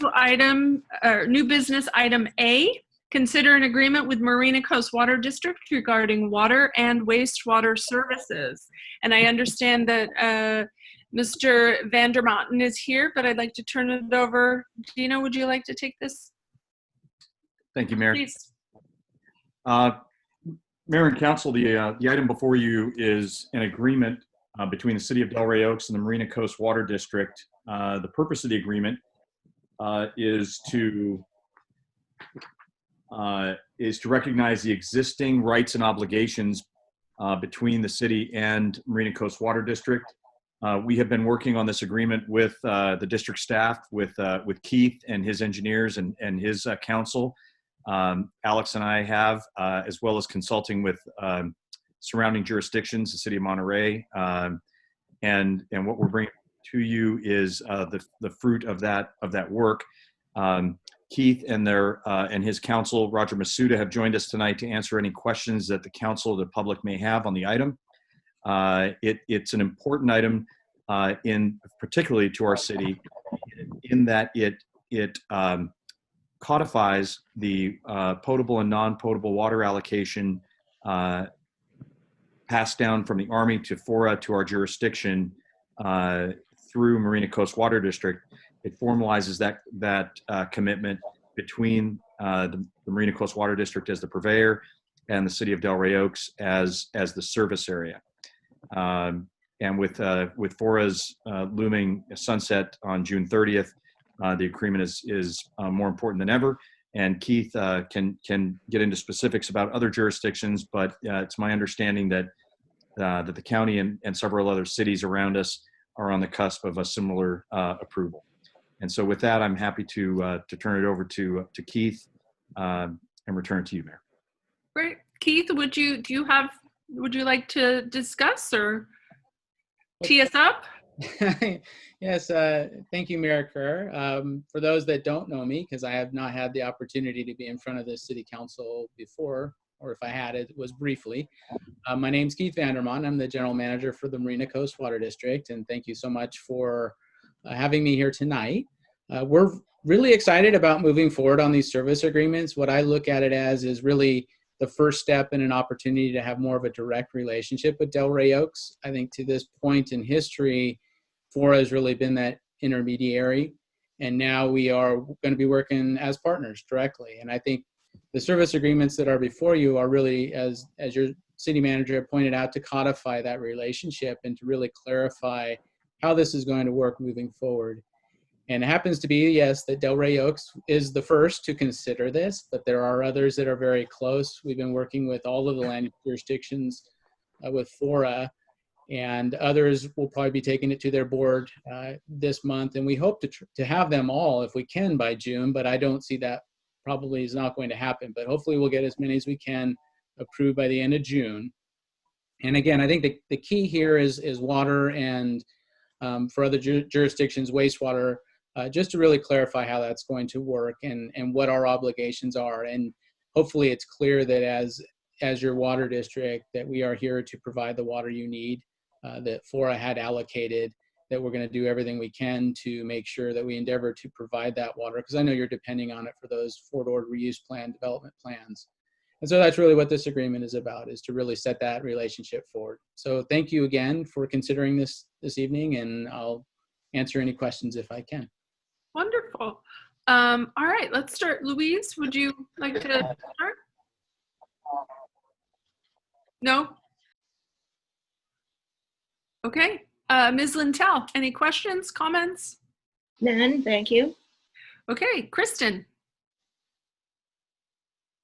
business item A. consider an agreement with Marina Coast Water District regarding water and wastewater services. And I understand that Mr. Vandermountain is here, but I'd like to turn it over. Dino, would you like to take this? Thank you, Mayor. Please. Mayor and Council, the item before you is an agreement between the City of Delray Oaks and the Marina Coast Water District. The purpose of the agreement is to recognize the existing rights and obligations between the city and Marina Coast Water District. We have been working on this agreement with the district staff, with Keith and his engineers and his council. Alex and I have, as well as consulting with surrounding jurisdictions, the City of Monterey, and what we're bringing to you is the fruit of that work. Keith and his counsel, Roger Masuda, have joined us tonight to answer any questions that the council or the public may have on the item. It's an important item, particularly to our city, in that it codifies the potable and non-potable water allocation passed down from the Army to FORA to our jurisdiction through Marina Coast Water District. It formalizes that commitment between the Marina Coast Water District as the purveyor and the City of Delray Oaks as the service area. And with FORA's looming sunset on June 30th, the agreement is more important than ever. And Keith can get into specifics about other jurisdictions, but it's my understanding that the county and several other cities around us are on the cusp of a similar approval. And so with that, I'm happy to turn it over to Keith and return it to you, Mayor. Great. Keith, would you like to discuss or tee us up? Yes, thank you, Mayor Kerr. For those that don't know me, because I have not had the opportunity to be in front of the City Council before, or if I had, it was briefly. My name's Keith Vandermont. I'm the General Manager for the Marina Coast Water District, and thank you so much for having me here tonight. We're really excited about moving forward on these service agreements. What I look at it as is really the first step in an opportunity to have more of a direct relationship with Delray Oaks. I think to this point in history, FORA has really been that intermediary, and now we are going to be working as partners directly. And I think the service agreements that are before you are really, as your city manager pointed out, to codify that relationship and to really clarify how this is going to work moving forward. And it happens to be, yes, that Delray Oaks is the first to consider this, but there are others that are very close. We've been working with all of the land jurisdictions with FORA, and others will probably be taking it to their board this month. And we hope to have them all, if we can, by June, but I don't see that probably is not going to happen. But hopefully we'll get as many as we can approved by the end of June. And again, I think the key here is water, and for other jurisdictions, wastewater, just to really clarify how that's going to work and what our obligations are. And hopefully it's clear that as your water district, that we are here to provide the water you need, that FORA had allocated, that we're going to do everything we can to make sure that we endeavor to provide that water, because I know you're depending on it for those forward reuse plan development plans. And so that's really what this agreement is about, is to really set that relationship forward. So thank you again for considering this evening, and I'll answer any questions if I can. Wonderful. All right, let's start. Louise, would you like to start? No? Okay. Ms. Lintel, any questions, comments? None, thank you. Okay, Kristen.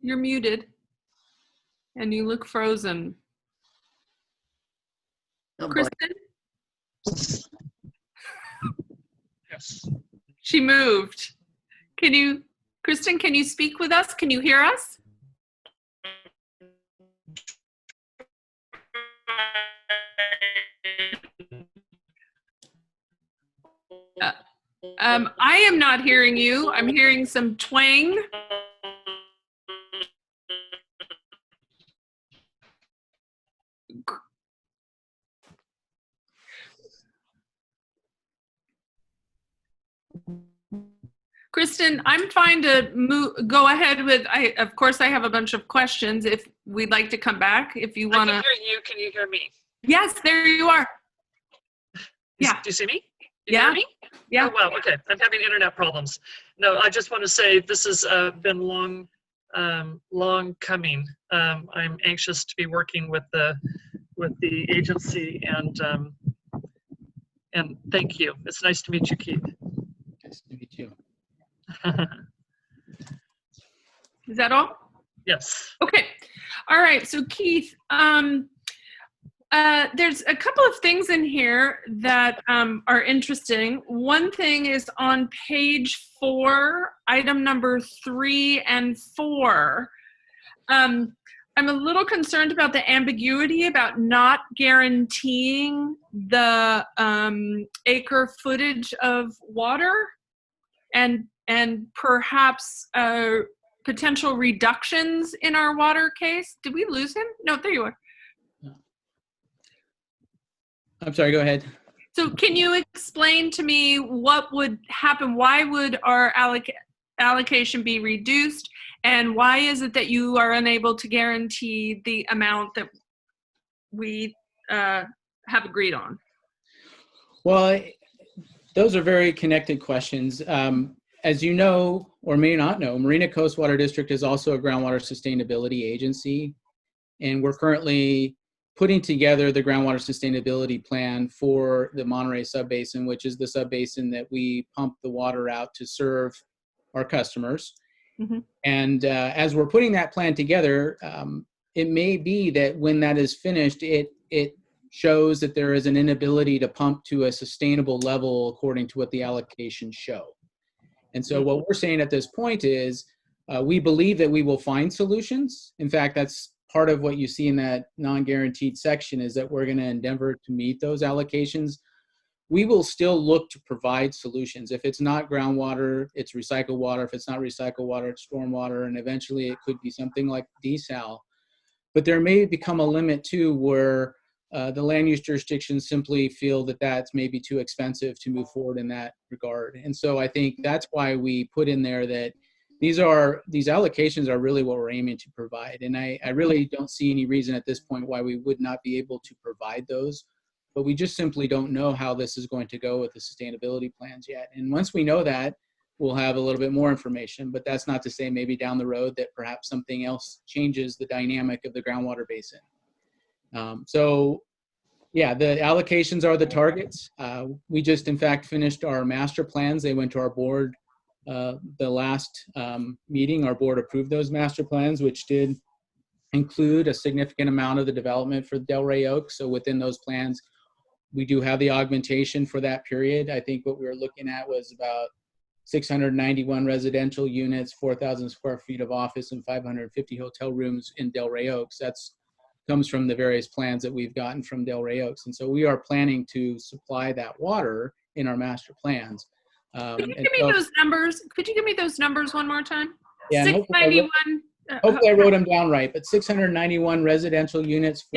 You're muted and you look frozen. Oh, Kristen? Yes. She moved. Kristen, can you speak with us? Can you hear us? I am not hearing you. I'm hearing some twang. Kristen, I'm fine to go ahead with, of course, I have a bunch of questions if we'd like to come back, if you want to. I can hear you. Can you hear me? Yes, there you are. Yeah. Do you see me? Yeah. Hear me? Yeah. Oh, wow. Okay. I'm having internet problems. No, I just want to say this has been long coming. I'm anxious to be working with the agency, and thank you. It's nice to meet you, Keith. Nice to meet you. Is that all? Yes. Okay. All right. So Keith, there's a couple of things in here that are interesting. One thing is on page 4, item number 3 and 4. I'm a little concerned about the ambiguity about not guaranteeing the acre footage of water and perhaps potential reductions in our water case. Did we lose him? No, there you are. I'm sorry, go ahead. So can you explain to me what would happen? Why would our allocation be reduced? And why is it that you are unable to guarantee the amount that we have agreed on? Well, those are very connected questions. As you know, or may not know, Marina Coast Water District is also a groundwater sustainability agency. And we're currently putting together the groundwater sustainability plan for the Monterey Subbasin, which is the subbasin that we pump the water out to serve our customers. Mm-hmm. And as we're putting that plan together, it may be that when that is finished, it shows that there is an inability to pump to a sustainable level according to what the allocations show. And so what we're saying at this point is we believe that we will find solutions. In fact, that's part of what you see in that non-guaranteed section, is that we're going to endeavor to meet those allocations. We will still look to provide solutions. If it's not groundwater, it's recycled water. If it's not recycled water, it's stormwater. And eventually it could be something like desal. But there may become a limit too where the land use jurisdictions simply feel that that's maybe too expensive to move forward in that regard. And so I think that's why we put in there that these allocations are really what we're aiming to provide. And I really don't see any reason at this point why we would not be able to provide those, but we just simply don't know how this is going to go with the sustainability plans yet. And once we know that, we'll have a little bit more information, but that's not to say maybe down the road that perhaps something else changes the dynamic of the groundwater basin. So yeah, the allocations are the targets. We just in fact finished our master plans. They went to our board the last meeting. Our board approved those master plans, which did include a significant amount of the development for Delray Oaks. So within those plans, we do have the augmentation for that period. I think what we were looking at was about 691 residential units, 4,000 square feet of office, and 550 hotel rooms in Delray Oaks. That's comes from the various plans that we've gotten from Delray Oaks. And so we are planning to supply that water in our master plans. Could you give me those numbers? Could you give me those numbers one more time? Yeah, 691. Hopefully I wrote them down right, but 691 residential units,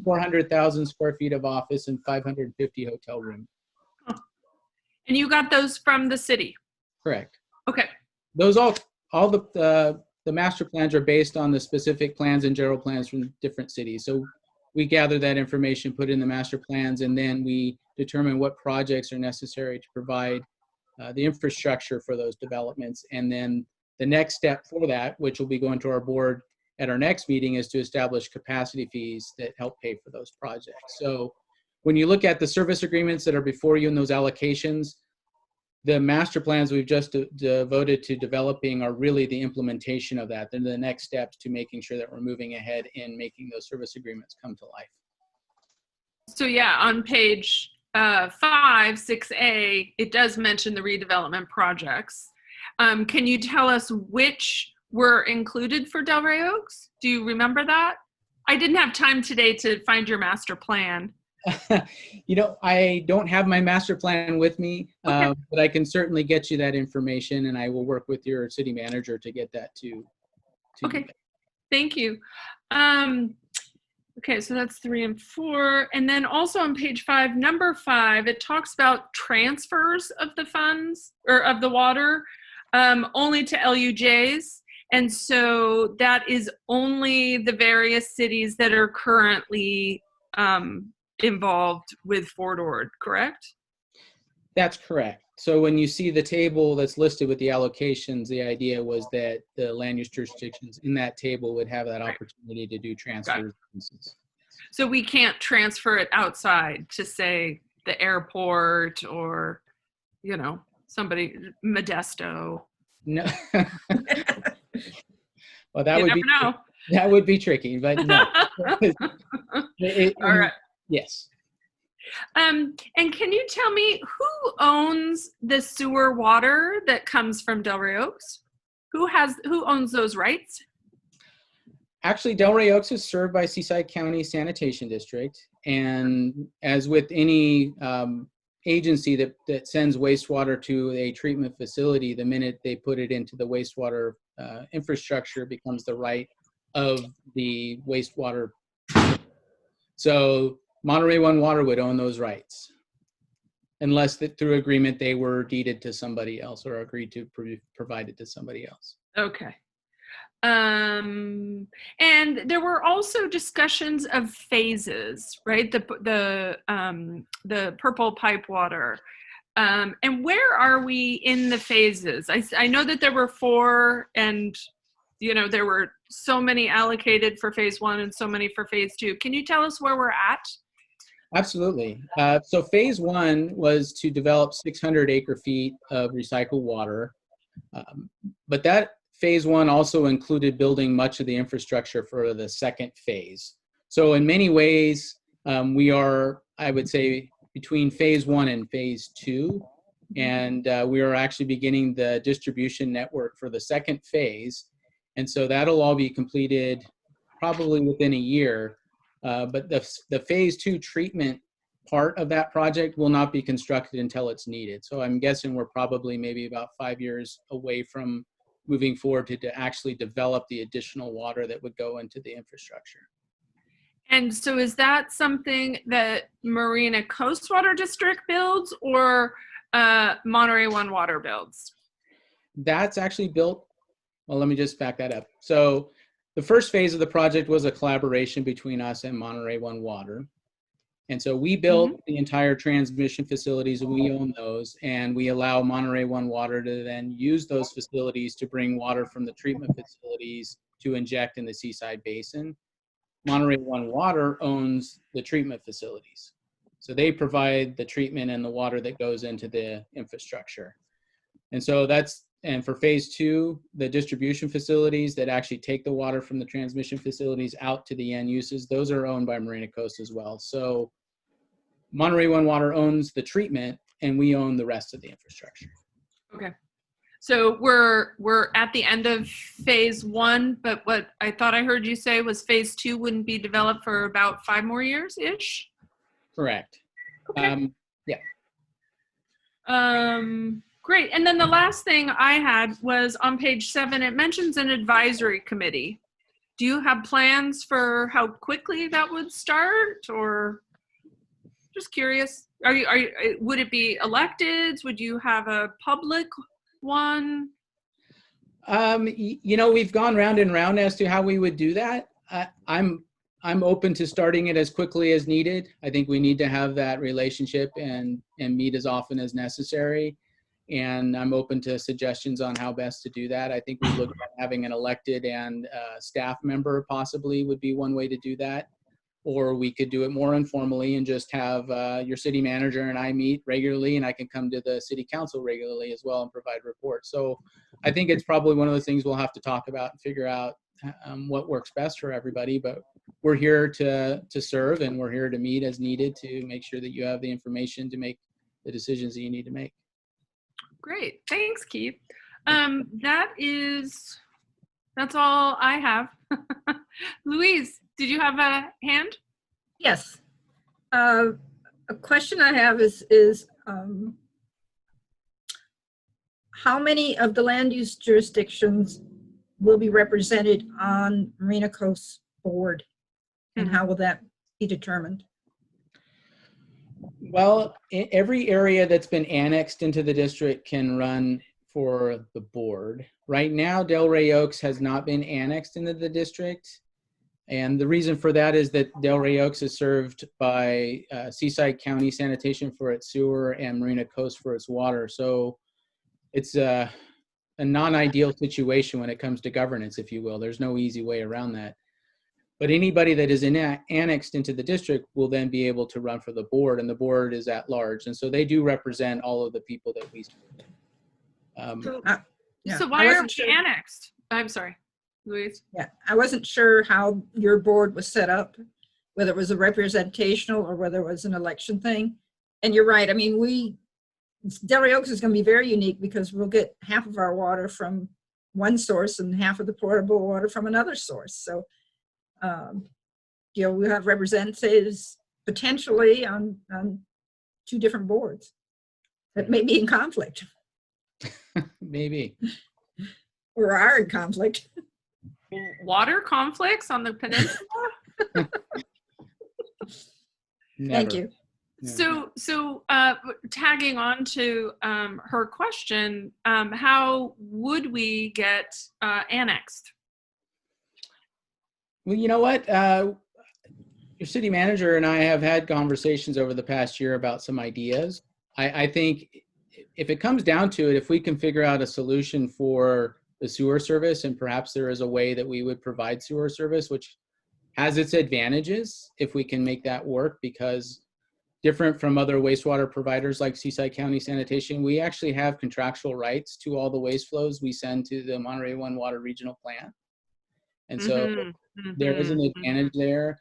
400,000 square feet of office, and 550 hotel rooms. And you got those from the city? Correct. Okay. Those all the master plans are based on the specific plans and general plans from different cities. So we gather that information, put it in the master plans, and then we determine what projects are necessary to provide the infrastructure for those developments. And then the next step for that, which will be going to our board at our next meeting, is to establish capacity fees that help pay for those projects. So when you look at the service agreements that are before you in those allocations, the master plans we've just devoted to developing are really the implementation of that. They're the next steps to making sure that we're moving ahead in making those service agreements come to life. So yeah, on page 5, 6A, it does mention the redevelopment projects. Can you tell us which were included for Delray Oaks? Do you remember that? I didn't have time today to find your master plan. You know, I don't have my master plan with me, but I can certainly get you that information, and I will work with your city manager to get that to okay, thank you. Okay, so that's 3 and 4. And then also on page 5, number 5, it talks about transfers of the funds or of the water. only to LUJs. And so that is only the various cities that are currently involved with Fort Ord, correct? That's correct. So when you see the table that's listed with the allocations, the idea was that the land use jurisdictions in that table would have that opportunity to do transfers. So we can't transfer it outside to, say, the airport or, you know, somebody, Modesto. No. Well, that You would never be know. that would be tricky, but no. All right. Yes. And can you tell me who owns the sewer water that comes from Delray Oaks? Who owns those rights? Actually, Delray Oaks is served by Seaside County Sanitation District, and as with any agency that sends wastewater to a treatment facility, the minute they put it into the wastewater infrastructure, becomes the right of the wastewater. So Monterey One Water would own those rights, unless through agreement they were deeded to somebody else or agreed to provide it to somebody else. Okay. And there were also discussions of phases, right? The purple pipe water. And where are we in the phases? I know that there were 4, and you know there were so many allocated for phase 1 and so many for phase 2. Can you tell us where we're at? Absolutely. So phase 1 was to develop 600 acre-feet of recycled water, but that phase 1 also included building much of the infrastructure for the second phase. So in many ways, we are, I would say, between phase 1 and phase 2, and we are actually beginning the distribution network for the second phase. And so that'll all be completed probably within a year. But the phase 2 treatment part of that project will not be constructed until it's needed. So I'm guessing we're probably maybe about 5 years away from moving forward to actually develop the additional water that would go into the infrastructure. And so is that something that Marina Coast Water District builds, or Monterey One Water builds? That's actually built, well, let me just back that up. So the first phase of the project was a collaboration between us and Monterey One Water. And so we built the entire transmission facilities, and we own those, and we allow Monterey One Water to then use those facilities to bring water from the treatment facilities to inject in the Seaside Basin. Monterey One Water owns the treatment facilities. So they provide the treatment and the water that goes into the infrastructure. And so and for phase 2, the distribution facilities that actually take the water from the transmission facilities out to the end uses, those are owned by Marina Coast as well. So Monterey One Water owns the treatment, and we own the rest of the infrastructure. Okay. So we're at the end of phase 1, but what I thought I heard you say was phase 2 wouldn't be developed for about 5 more years-ish? Correct. Okay. Yeah. Great. And then the last thing I had was on page 7, it mentions an advisory committee. Do you have plans for how quickly that would start, or just curious? Would it be electeds? Would you have a public one? You know, we've gone round and round as to how we would do that. I'm open to starting it as quickly as needed. I think we need to have that relationship and meet as often as necessary. And I'm open to suggestions on how best to do that. I think we look at having an elected and staff member possibly would be one way to do that. Or we could do it more informally and just have your city manager and I meet regularly, and I can come to the city council regularly as well and provide reports. So I think it's probably one of those things we'll have to talk about and figure out what works best for everybody. But we're here to serve, and we're here to meet as needed to make sure that you have the information to make the decisions that you need to make. Great. Thanks, Keith. That's all I have. Louise, did you have a hand? Yes. A question I have is how many of the land use jurisdictions will be represented on Marina Coast Board, and how will that be determined? Well, every area that's been annexed into the district can run for the board. Right now, Delray Oaks has not been annexed into the district. And the reason for that is that Delray Oaks is served by Seaside County Sanitation for its sewer and Marina Coast for its water. So it's a non-ideal situation when it comes to governance, if you will. There's no easy way around that. But anybody that is annexed into the district will then be able to run for the board, and the board is at large. And so they do represent all of the people that we serve. So why are we annexed? I'm sorry, Louise. Yeah, I wasn't sure how your board was set up, whether it was a representational or whether it was an election thing. And you're right. I mean, Delray Oaks is going to be very unique because we'll get half of our water from one source and half of the potable water from another source. So, we'll have representatives potentially on 2 different boards that may be in conflict. Maybe. Or are in conflict. Water conflicts on the peninsula? Thank you. So tagging on to her question, how would we get annexed? Well, you know what? Your city manager and I have had conversations over the past year about some ideas. I think if it comes down to it, if we can figure out a solution for the sewer service, and perhaps there is a way that we would provide sewer service, which has its advantages if we can make that work, because different from other wastewater providers like Seaside County Sanitation, we actually have contractual rights to all the waste flows we send to the Monterey One Water Regional Plant. And so there is an advantage there.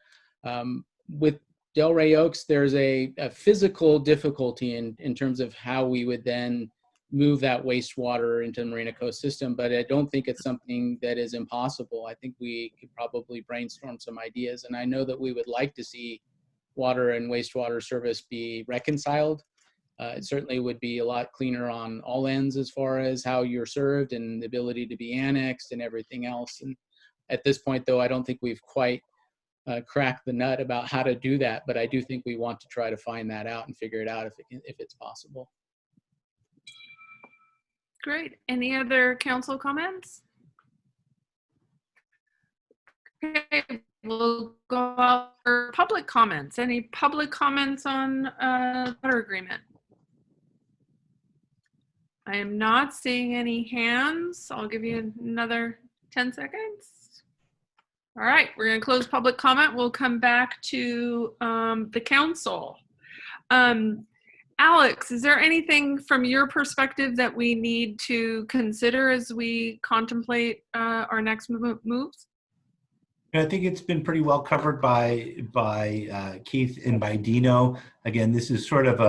With Delray Oaks, there's a physical difficulty in terms of how we would then move that wastewater into the Marina Coast system, but I don't think it's something that is impossible. I think we could probably brainstorm some ideas, and I know that we would like to see water and wastewater service be reconciled. It certainly would be a lot cleaner on all ends as far as how you're served and the ability to be annexed and everything else. And at this point, though, I don't think we've quite cracked the nut about how to do that, but I do think we want to try to find that out and figure it out if it's possible. Great. Any other council comments? Okay, we'll go out for public comments. Any public comments on water agreement? I am not seeing any hands. I'll give you another 10 seconds. All right, we're going to close public comment. We'll come back to the council. Alex, is there anything from your perspective that we need to consider as we contemplate our next moves? I think it's been pretty well covered by Keith and by Dino. Again, this is sort of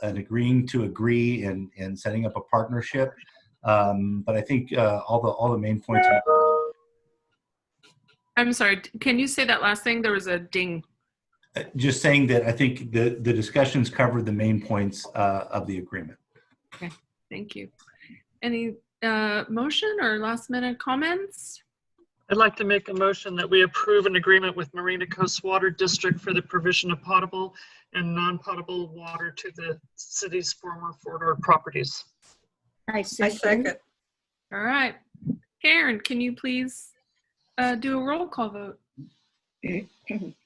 an agreeing to agree and setting up a partnership. But I think all the main points. I'm sorry, can you say that last thing? There was a ding. Just saying that I think the discussions covered the main points of the agreement. Okay, thank you. Any motion or last minute comments? I'd like to make a motion that we approve an agreement with Marina Coast Water District for the provision of potable and non-potable water to the city's former Fort Ord properties. I second. All right. Karen, can you please do a roll call vote?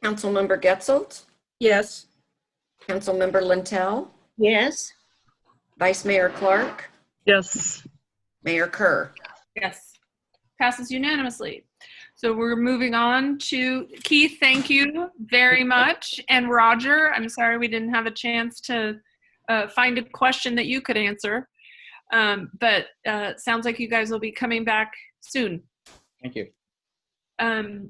Councilmember Getzelt? Yes. Councilmember Lintel? Yes. Vice Mayor Clark? Yes. Mayor Kerr? Yes. Passes unanimously. So we're moving on to Keith. Thank you very much. And Roger, I'm sorry we didn't have a chance to find a question that you could answer. But sounds like you guys will be coming back soon. Thank you.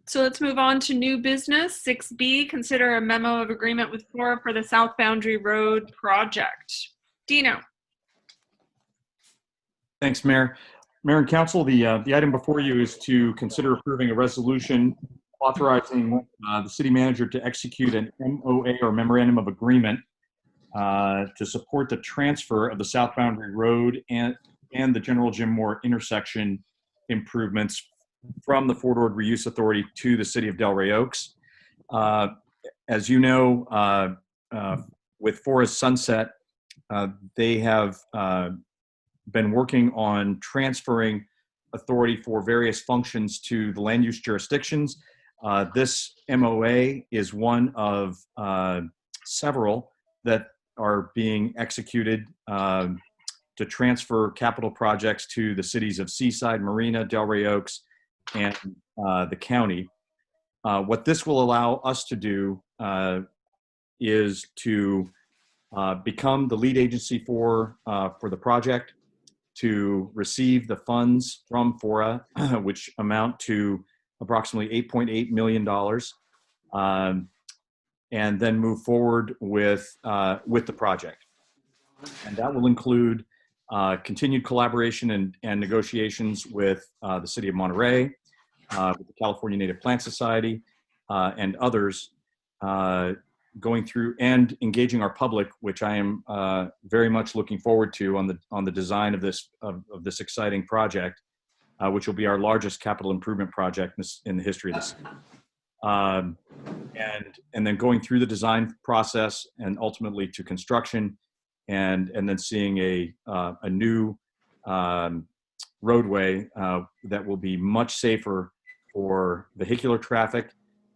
So let's move on to new business. 6B, consider a memo of agreement with Fora for the South Boundary Road project. Dino. Thanks, Mayor. Mayor and Council, the item before you is to consider approving a resolution authorizing the city manager to execute an MOA or memorandum of agreement to support the transfer of the South Boundary Road and the General Jim Moore intersection improvements from the Fort Ord Reuse Authority to the city of Delray Oaks. As you know, with Forest Sunset, they have been working on transferring authority for various functions to the land use jurisdictions. This MOA is one of several that are being executed to transfer capital projects to the cities of Seaside, Marina, Delray Oaks, and the county. What this will allow us to do is to become the lead agency for the project, to receive the funds from FORA, which amount to approximately $8.8 million, and then move forward with the project. And that will include continued collaboration and negotiations with the City of Monterey, with the California Native Plant Society, and others, going through and engaging our public, which I am very much looking forward to on the design of this exciting project, which will be our largest capital improvement project in the history of the city. And then going through the design process and ultimately to construction, and then seeing a new roadway that will be much safer for vehicular traffic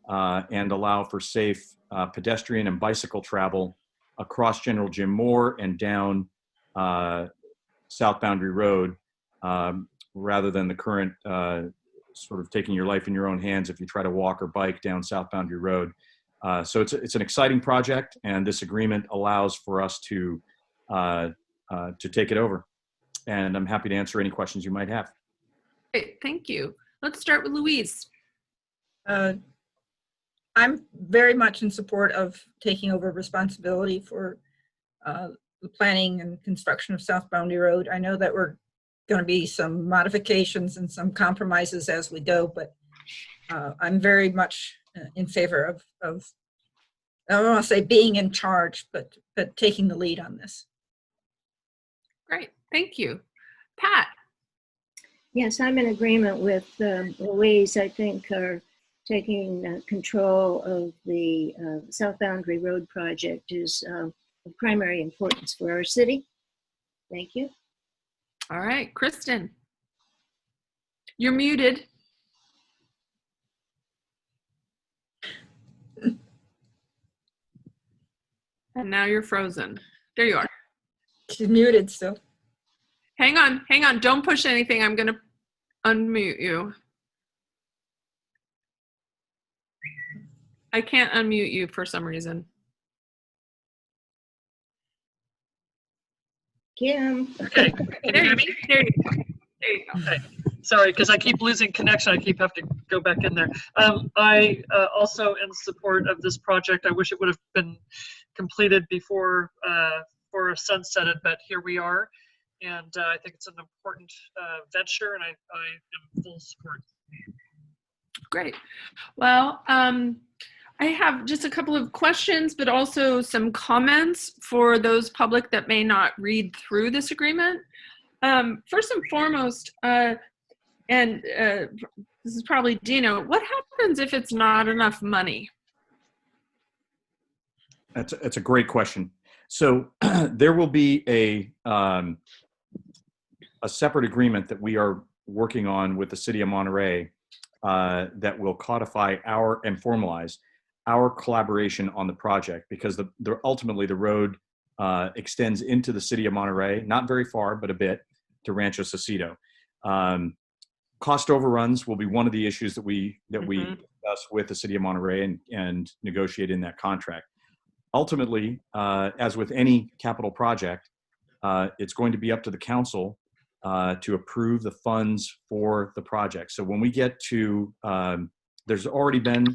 and allow for safe pedestrian and bicycle travel across General Jim Moore and down South Boundary Road, rather than the current sort of taking your life in your own hands if you try to walk or bike down South Boundary Road. So it's an exciting project, and this agreement allows for us to take it over. And I'm happy to answer any questions you might have. Great, thank you. Let's start with Louise. I'm very much in support of taking over responsibility for the planning and construction of South Boundary Road. I know that we're going to be some modifications and some compromises as we go, but I'm very much in favor of I don't want to say being in charge, but taking the lead on this. Great, thank you. Pat? Yes, I'm in agreement with Louise. I think are taking control of the South Boundary Road project is of primary importance for our city. Thank you. All right, Kristen. You're muted. And now you're frozen. There you are. She's muted still. Hang on. Don't push anything. I'm going to unmute you. I can't unmute you for some reason. Kim. Okay. Can you hear me? There you go. There you go. Okay. Sorry, because I keep losing connection. I keep having to go back in there. I also in support of this project. I wish it would have been completed before for sunsetted, but here we are. And I think it's an important venture, and I am full support. Great. Well, I have just a couple of questions, but also some comments for those public that may not read through this agreement. First and foremost, this is probably Dino, what happens if it's not enough money? That's a great question. So there will be a separate agreement that we are working on with the City of Monterey that will codify and formalize our collaboration on the project, because ultimately the road extends into the City of Monterey, not very far, but a bit, to Rancho Saucedo. Cost overruns will be one of the issues that we discuss with the City of Monterey and negotiate in that contract. Ultimately, as with any capital project, it's going to be up to the council to approve the funds for the project. So when we get to, there's already been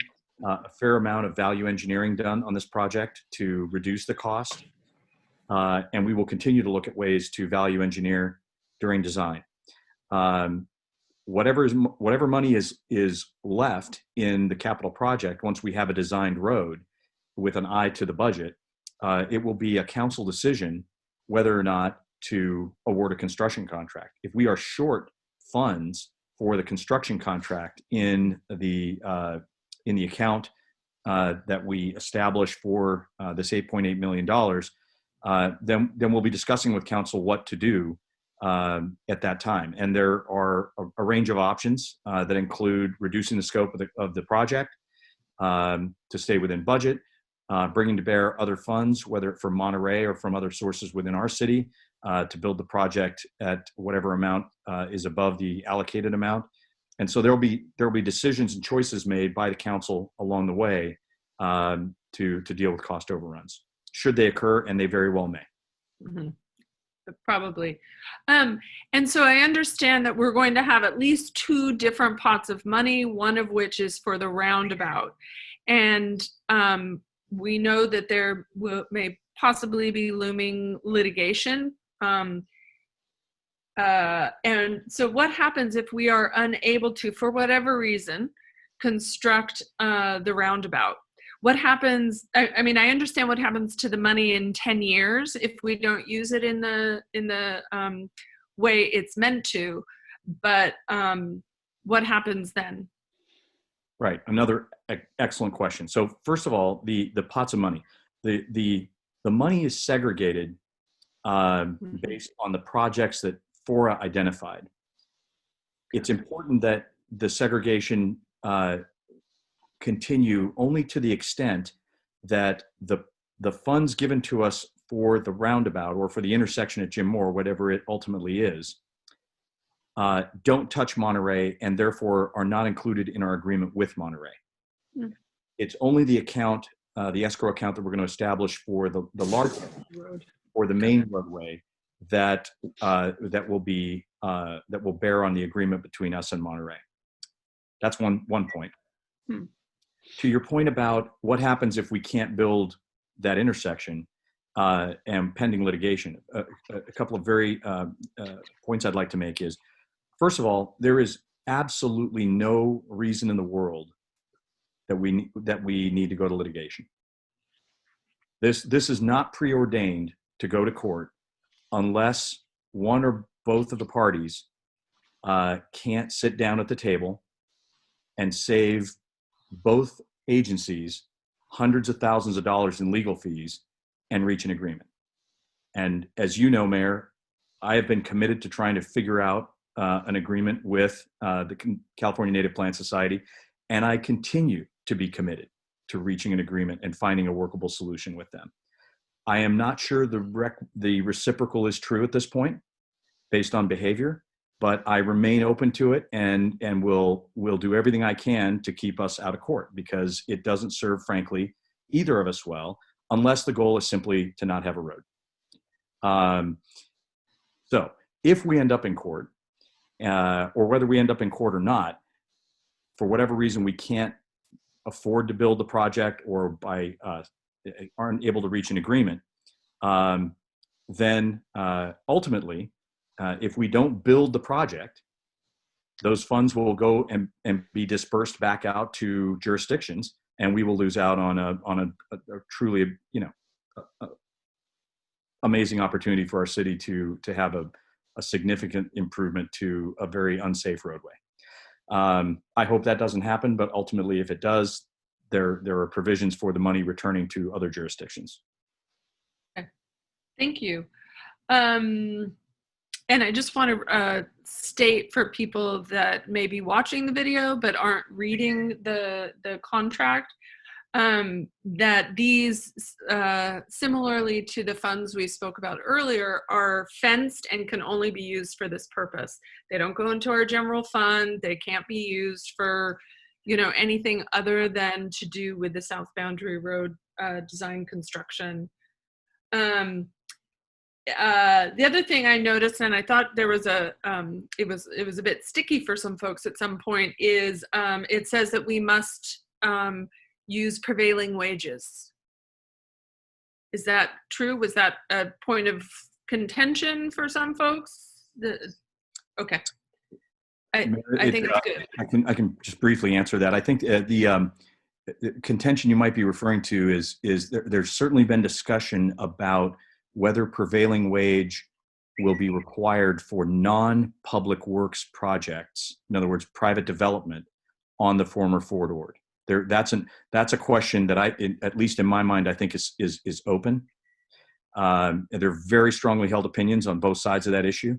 a fair amount of value engineering done on this project to reduce the cost, and we will continue to look at ways to value engineer during design. Whatever money is left in the capital project, once we have a designed road with an eye to the budget, it will be a council decision whether or not to award a construction contract. If we are short funds for the construction contract in the account that we establish for this $8.8 million, then we'll be discussing with council what to do at that time. And there are a range of options that include reducing the scope of the project to stay within budget, bringing to bear other funds, whether from Monterey or from other sources within our city, to build the project at whatever amount is above the allocated amount. And so there'll be decisions and choices made by the council along the way to deal with cost overruns, should they occur, and they very well may. Mm-hmm. Probably. And so I understand that we're going to have at least 2 different pots of money, one of which is for the roundabout. And we know that there may possibly be looming litigation. And so what happens if we are unable to, for whatever reason, construct the roundabout? What happens? I mean, I understand what happens to the money in 10 years if we don't use it in the way it's meant to, but what happens then? Right. Another excellent question. So first of all, the pots of money, the money is segregated based on the projects that Fora identified. It's important that the segregation continue only to the extent that the funds given to us for the roundabout or for the intersection at Jim Moore, whatever it ultimately is, don't touch Monterey and therefore are not included in our agreement with Monterey. Mm. It's only the account, the escrow account that we're going to establish for the large road or the main roadway that will bear on the agreement between us and Monterey. That's one point. Hmm. To your point about what happens if we can't build that intersection and pending litigation, a couple of very points I'd like to make is, first of all, there is absolutely no reason in the world that we need to go to litigation. This is not preordained to go to court unless one or both of the parties can't sit down at the table and save both agencies hundreds of thousands of dollars in legal fees and reach an agreement. And as you know, Mayor, I have been committed to trying to figure out an agreement with the California Native Plant Society, and I continue to be committed to reaching an agreement and finding a workable solution with them. I am not sure the reciprocal is true at this point based on behavior, but I remain open to it and will do everything I can to keep us out of court, because it doesn't serve, frankly, either of us well, unless the goal is simply to not have a road. So if we end up in court, or whether we end up in court or not, for whatever reason we can't afford to build the project or aren't able to reach an agreement, then ultimately, if we don't build the project, those funds will go and be dispersed back out to jurisdictions, and we will lose out on a truly, amazing opportunity for our city to have a significant improvement to a very unsafe roadway. I hope that doesn't happen, but ultimately, if it does, there are provisions for the money returning to other jurisdictions. Okay. Thank you. And I just want to state for people that may be watching the video but aren't reading the contract, that these, similarly to the funds we spoke about earlier, are fenced and can only be used for this purpose. They don't go into our general fund. They can't be used for, anything other than to do with the South Boundary Road design construction. The other thing I noticed, and I thought there was it was a bit sticky for some folks at some point, is it says that we must use prevailing wages. Is that true? Was that a point of contention for some folks? Okay. I think it's good. I can just briefly answer that. I think the contention you might be referring to is there's certainly been discussion about whether prevailing wage will be required for non-public works projects, in other words, private development on the former Ford Ord. That's a question that at least in my mind, I think is open. There are very strongly held opinions on both sides of that issue.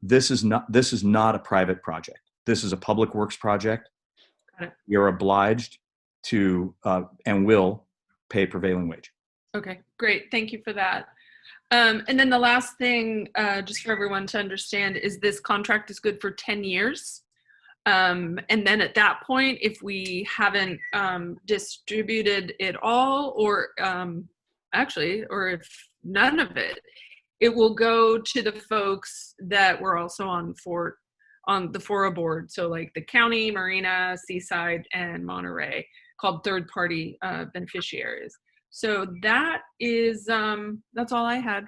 This is not a private project. This is a public works project. Got it. You're obliged to and will pay prevailing wage. Okay, great. Thank you for that. And then the last thing, just for everyone to understand, is this contract is good for 10 years. And then at that point, if we haven't distributed it all, or or if none of it, it will go to the folks that were also on the FORA board. So like the county, Marina, Seaside, and Monterey, called third-party beneficiaries. So that is, that's all I had.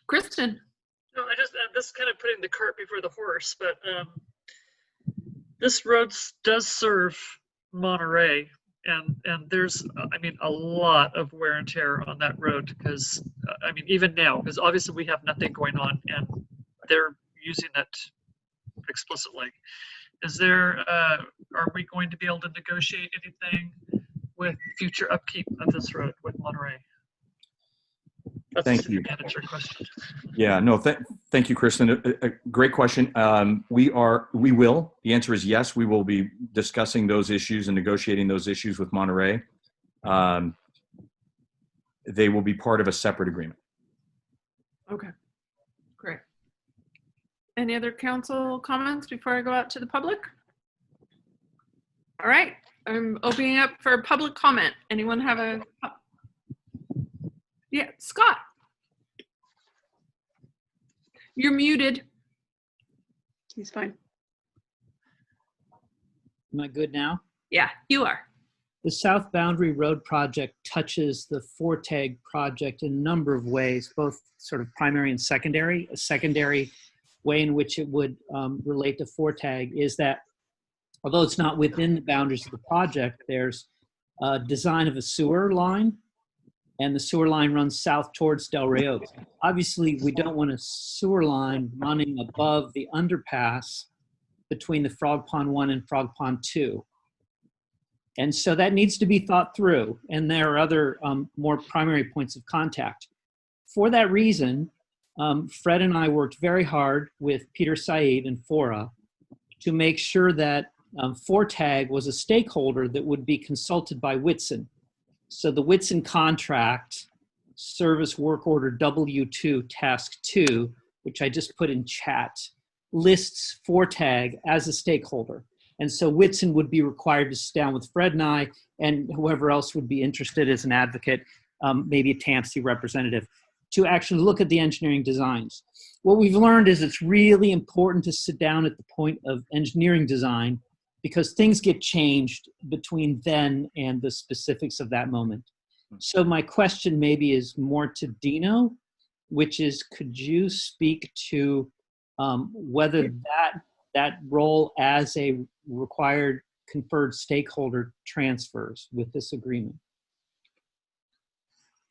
Kristen. No, this is kind of putting the cart before the horse, but this road does serve Monterey, and there's, I mean, a lot of wear and tear on that road because, I mean, even now, because obviously we have nothing going on, and they're using it explicitly. Is there, are we going to be able to negotiate anything with future upkeep of this road with Monterey? That's Thank you. Manager question. Yeah, no, thank you, Kristen. A great question. We will. The answer is yes. We will be discussing those issues and negotiating those issues with Monterey. They will be part of a separate agreement. Okay, great. Any other council comments before I go out to the public? All right, I'm opening up for public comment. Anyone have a? Yeah, Scott. You're muted. He's fine. Am I good now? Yeah, you are. The South Boundary Road project touches the Fortag project in a number of ways, both sort of primary and secondary. A secondary way in which it would relate to Fortag is that although it's not within the boundaries of the project, there's a design of a sewer line, and the sewer line runs south towards Delray Oaks. Obviously, we don't want a sewer line running above the underpass between the Frog Pond 1 and Frog Pond 2. And so that needs to be thought through, and there are other more primary points of contact. For that reason, Fred and I worked very hard with Peter Said and FORA to make sure that Fortag was a stakeholder that would be consulted by Whitson. So the Whitson contract, Service Work Order W2 Task 2, which I just put in chat, lists Fortag as a stakeholder. And so Whitson would be required to sit down with Fred and I, and whoever else would be interested as an advocate, maybe a TAMC representative, to actually look at the engineering designs. What we've learned is it's really important to sit down at the point of engineering design because things get changed between then and the specifics of that moment. So my question maybe is more to Dino, which is, could you speak to whether that role as a required conferred stakeholder transfers with this agreement?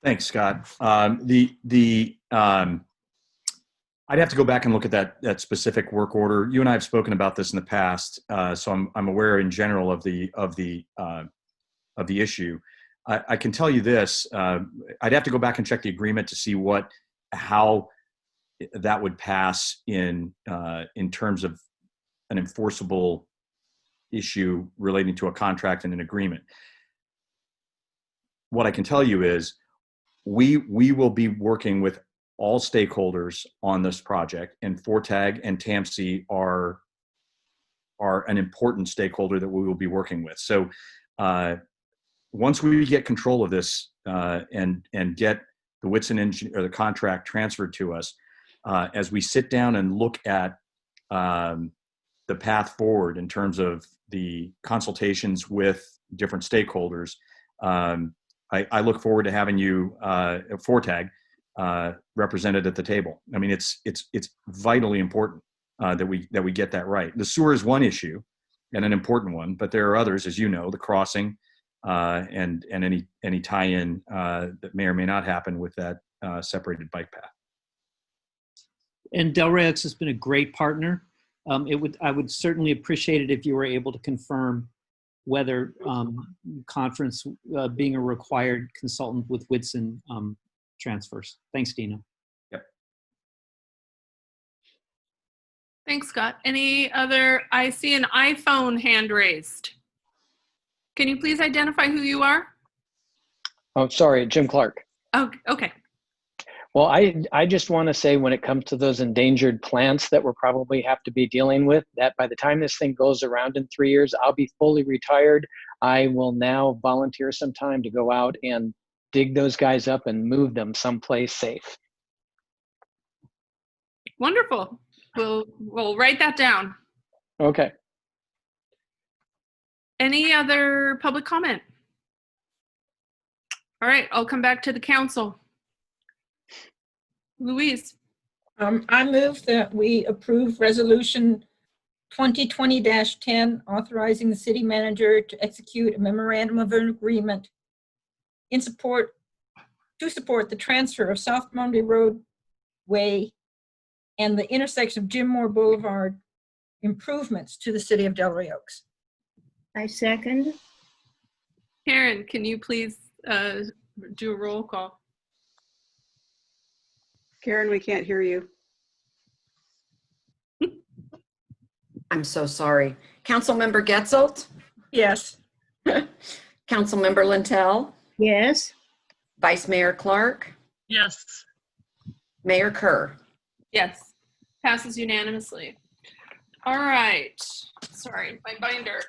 Thanks, Scott. I'd have to go back and look at that specific work order. You and I have spoken about this in the past, so I'm aware in general of the issue. I can tell you this: I'd have to go back and check the agreement to see how that would pass in terms of an enforceable issue relating to a contract and an agreement. What I can tell you is we will be working with all stakeholders on this project, and Fortag and TAMC are an important stakeholder that we will be working with. So once we get control of this and get the Whitson or the contract transferred to us, as we sit down and look at the path forward in terms of the consultations with different stakeholders, I look forward to having you, Fortag, represented at the table. I mean, it's vitally important that we get that right. The sewer is one issue and an important one, but there are others, as you know, the crossing and any tie-in that may or may not happen with that separated bike path. And Delray Oaks has been a great partner. I would certainly appreciate it if you were able to confirm whether conference being a required consultant with Whitson transfers. Thanks, Dino. Thanks, Scott. Any other? I see an iPhone hand raised. Can you please identify who you are? Oh, sorry, Jim Clark. Oh, okay. Well, I just want to say when it comes to those endangered plants that we'll probably have to be dealing with, that by the time this thing goes around in 3 years, I'll be fully retired. I will now volunteer some time to go out and dig those guys up and move them someplace safe. Wonderful. We'll write that down. Okay. Any other public comment? All right, I'll come back to the council. Louise. I move that we approve resolution 2020-10, authorizing the city manager to execute a memorandum of agreement to support the transfer of South Monday Roadway and the intersection of Jim Moore Boulevard improvements to the city of Delray Oaks. I second. Karen, can you please do a roll call? Karen, we can't hear you. I'm so sorry. Councilmember Getzelt? Yes. Councilmember Lintel? Yes. Vice Mayor Clark? Yes. Mayor Kerr? Yes. Passes unanimously. All right. Sorry, my binder.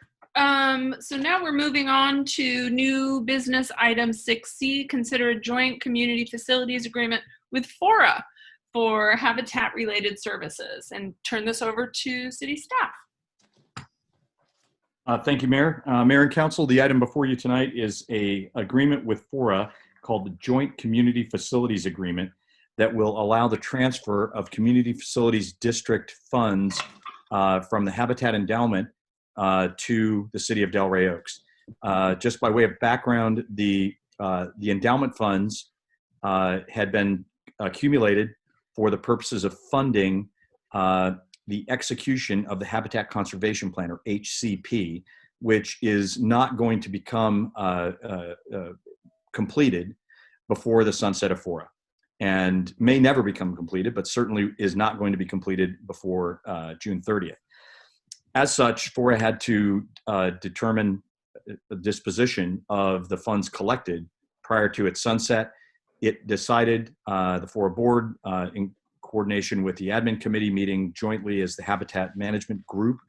So now we're moving on to new business item 6C, consider a joint community facilities agreement with Fora for habitat-related services, and turn this over to city staff. Thank you, Mayor. Mayor and Council, the item before you tonight is an agreement with Fora called the Joint Community Facilities Agreement that will allow the transfer of Community Facilities District funds from the Habitat Endowment to the City of Delray Oaks. Just by way of background, the endowment funds had been accumulated for the purposes of funding the execution of the Habitat Conservation Plan, or HCP, which is not going to become completed before the sunset of Fora, and may never become completed, but certainly is not going to be completed before June 30th. As such, Fora had to determine the disposition of the funds collected prior to its sunset. It decided, the Fora board, in coordination with the admin committee meeting jointly as the Habitat Management Group,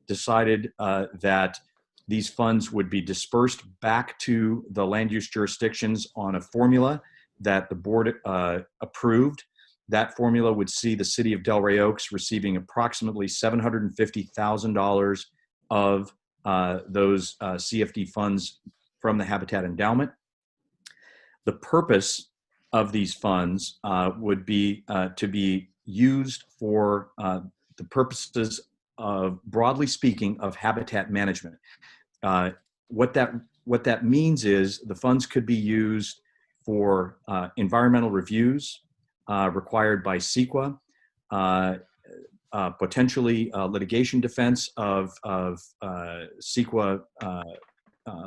decided that these funds would be dispersed back to the land use jurisdictions on a formula that the board approved. That formula would see the city of Delray Oaks receiving approximately $750,000 of those CFD funds from the Habitat Endowment. The purpose of these funds would be to be used for the purposes of, broadly speaking, of habitat management. What that means is the funds could be used for environmental reviews required by CEQA, potentially litigation defense of CEQA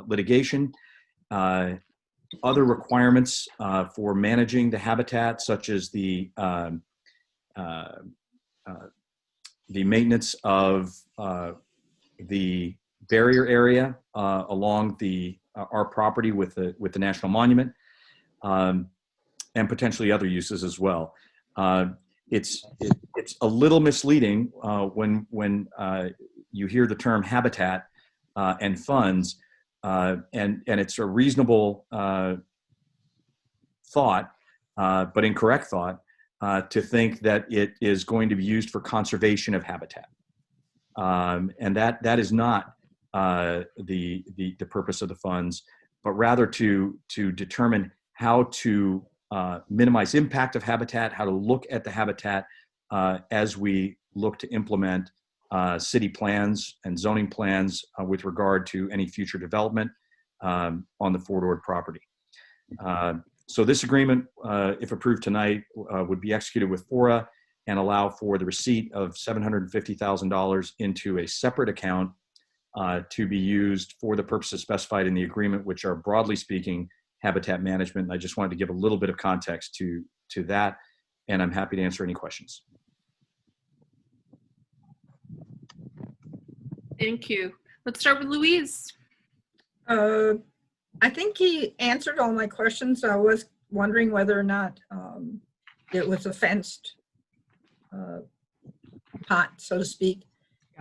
litigation, other requirements for managing the habitat, such as the maintenance of the barrier area along our property with the National Monument, and potentially other uses as well. It's a little misleading when you hear the term habitat and funds, and it's a reasonable thought, but incorrect thought, to think that it is going to be used for conservation of habitat, and that is not the purpose of the funds, but rather to determine how to minimize impact of habitat, how to look at the habitat as we look to implement city plans and zoning plans with regard to any future development on the Fort Ord property. So this agreement, if approved tonight, would be executed with Fora and allow for the receipt of $750,000 into a separate account to be used for the purposes specified in the agreement, which are, broadly speaking, habitat management. And I just wanted to give a little bit of context to that, and I'm happy to answer any questions. Thank you. Let's start with Louise. I think he answered all my questions. I was wondering whether or not it was a fenced pot, so to speak.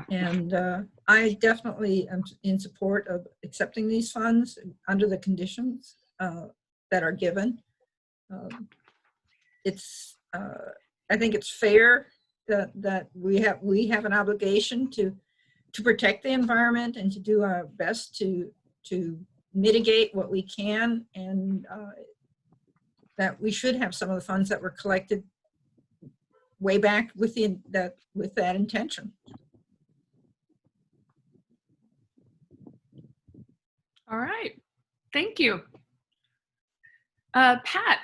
And I definitely am in support of accepting these funds under the conditions that are given. I think it's fair that we have an obligation to protect the environment and to do our best to mitigate what we can, and that we should have some of the funds that were collected way back with that intention. All right. Thank you. Pat.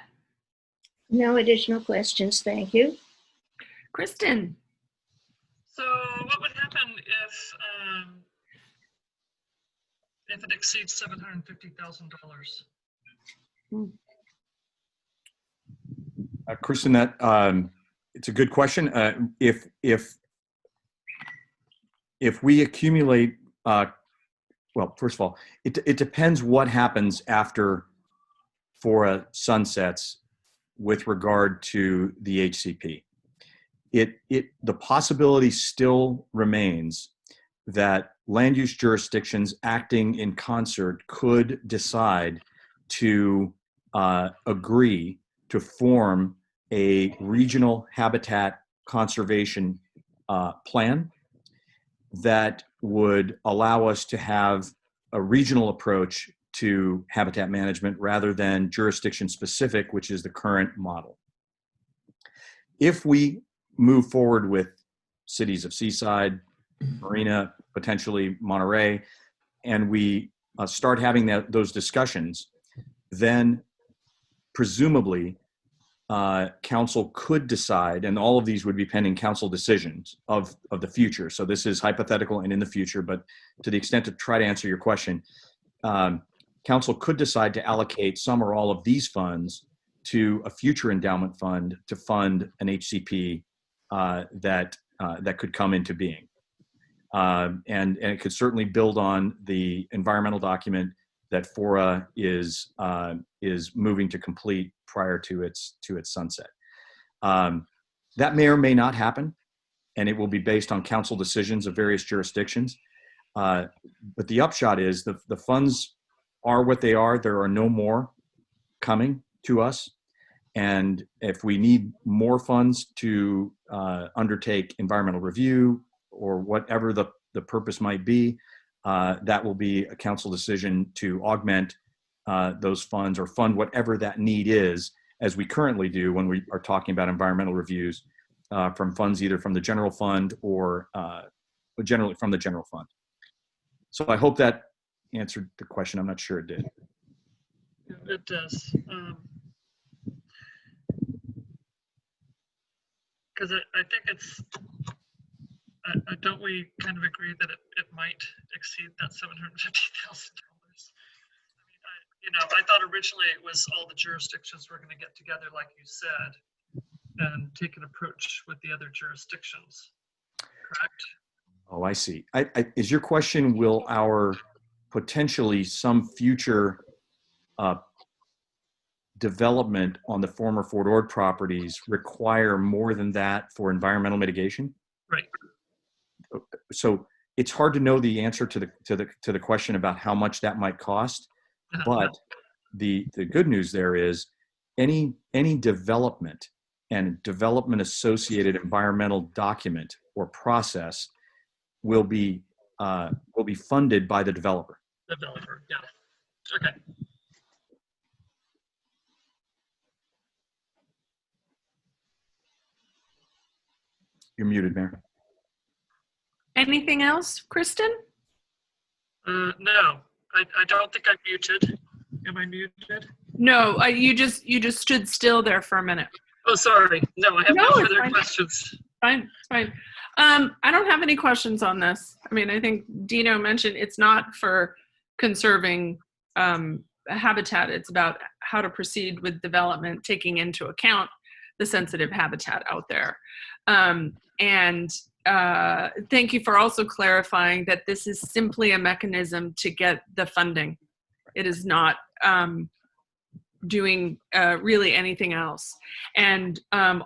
No additional questions, thank you. Kristen. So what would happen if it exceeds $750,000? Kristen, that it's a good question. If we accumulate, well, first of all, it depends what happens after FORA sunsets with regard to the HCP. The possibility still remains that land use jurisdictions acting in concert could decide to agree to form a regional habitat conservation plan that would allow us to have a regional approach to habitat management rather than jurisdiction specific, which is the current model. If we move forward with cities of Seaside, Marina, potentially Monterey, and we start having those discussions, then presumably council could decide, and all of these would be pending council decisions of the future. So this is hypothetical and in the future, but to the extent to try to answer your question, council could decide to allocate some or all of these funds to a future endowment fund to fund an HCP that could come into being. And it could certainly build on the environmental document that FORA is moving to complete prior to its sunset. That may or may not happen, and it will be based on council decisions of various jurisdictions. But the upshot is the funds are what they are. There are no more coming to us. And if we need more funds to undertake environmental review or whatever the purpose might be, that will be a council decision to augment those funds or fund whatever that need is, as we currently do when we are talking about environmental reviews from funds either from the general fund or generally from the general fund. So I hope that answered the question. I'm not sure it did. It does. Because I think it's, don't we kind of agree that it might exceed that $750,000? I thought originally it was all the jurisdictions were going to get together, like you said, and take an approach with the other jurisdictions, correct? Oh, I see. Is your question, will our potentially some future development on the former Fort Ord properties require more than that for environmental mitigation? Right. So it's hard to know the answer to the question about how much that might cost. But the good news there is any development and development associated environmental document or process will be funded by the developer. Developer, yeah. Okay. You're muted, Mayor. Anything else, Kristen? No, I don't think I'm muted. Am I muted? No, you just stood still there for a minute. Oh, sorry. No, I have no it's further fine. questions. It's fine. I don't have any questions on this. I mean, I think Dino mentioned it's not for conserving habitat. It's about how to proceed with development, taking into account the sensitive habitat out there. And thank you for also clarifying that this is simply a mechanism to get the funding. It is not doing really anything else. And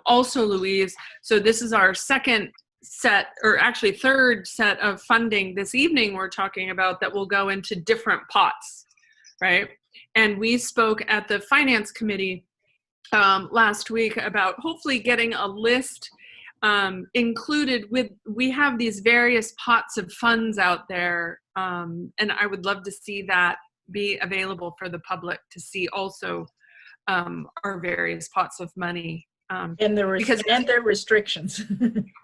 also, Louise, so this is our second set, or actually third set of funding this evening we're talking about that will go into different pots, right? And we spoke at the Finance Committee last week about hopefully getting a list included with, we have these various pots of funds out there, and I would love to see that be available for the public to see also our various pots of money. And their restrictions.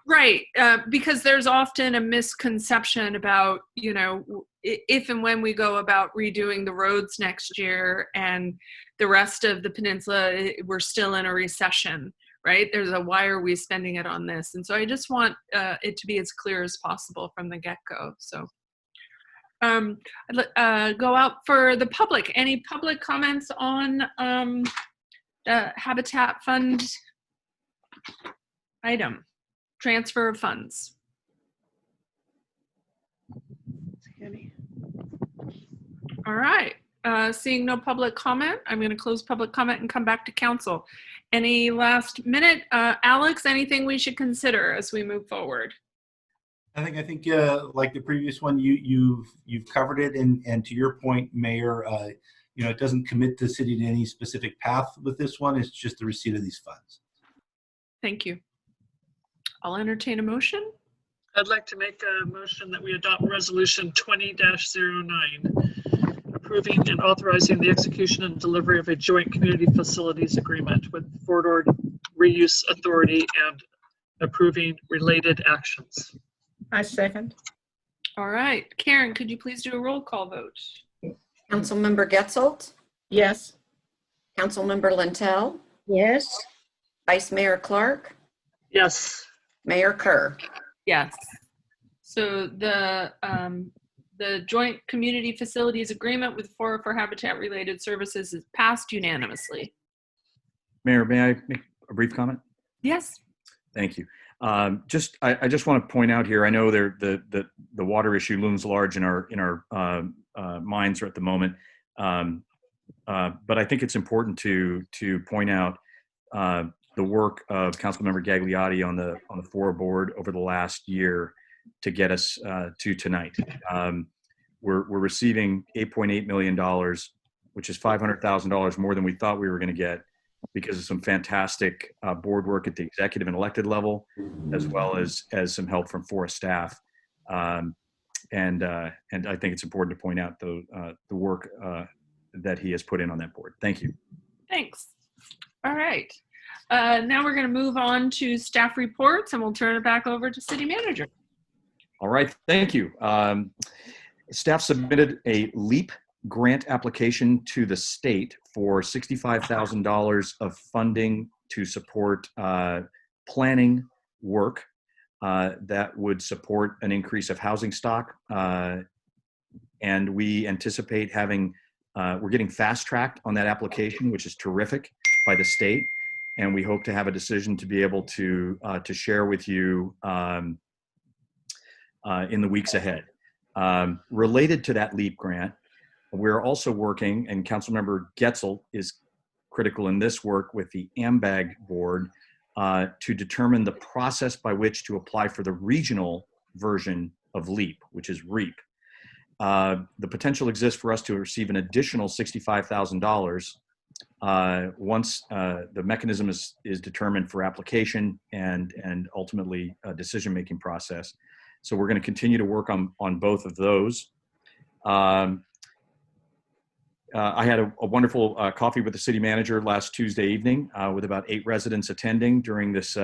Right, because there's often a misconception about, you know, if and when we go about redoing the roads next year and the rest of the peninsula, we're still in a recession, right? There's a, why are we spending it on this? And so I just want it to be as clear as possible from the get-go. So go out for the public. Any public comments on the Habitat Fund item, transfer of funds? All right, seeing no public comment, I'm going to close public comment and come back to council. Any last minute, Alex, anything we should consider as we move forward? I think like the previous one, you've covered it, and to your point, Mayor, you know, it doesn't commit the city to any specific path with this one. It's just the receipt of these funds. Thank you. I'll entertain a motion. I'd like to make a motion that we adopt resolution 20-09, approving and authorizing the execution and delivery of a joint community facilities agreement with Fort Ord Reuse Authority and approving related actions. I second. All right, Karen, could you please do a roll call vote? Councilmember Getzelt, Yes. Councilmember Lintel, Yes. Vice Mayor Clark, Yes. Mayor Kerr. Yes. So the joint community facilities agreement with Fora for Habitat related services is passed unanimously. Mayor, may I make a brief comment? Yes. Thank you. I just want to point out here, I know the water issue looms large in our minds at the moment, but I think it's important to point out the work of Councilmember Gagliotti on the Fora board over the last year to get us to tonight. We're receiving $8.8 million, which is $500,000 more than we thought we were going to get, because of some fantastic board work at the executive and elected level, as well as some help from Fora staff. And I think it's important to point out the work that he has put in on that board. Thank you. Thanks. All right. Now we're going to move on to staff reports, and we'll turn it back over to City Manager. All right, thank you. Staff submitted a LEAP grant application to the state for $65,000 of funding to support planning work that would support an increase of housing stock. And we anticipate having, we're getting fast-tracked on that application, which is terrific, by the state. And we hope to have a decision to be able to share with you in the weeks ahead. Related to that LEAP grant, we're also working, and Councilmember Getzelt is critical in this work with the AMBAG board to determine the process by which to apply for the regional version of LEAP, which is REAP. The potential exists for us to receive an additional $65,000 once the mechanism is determined for application and ultimately a decision-making process. So we're going to continue to work on both of those. I had a wonderful coffee with the city manager last Tuesday evening with about 8 residents attending during this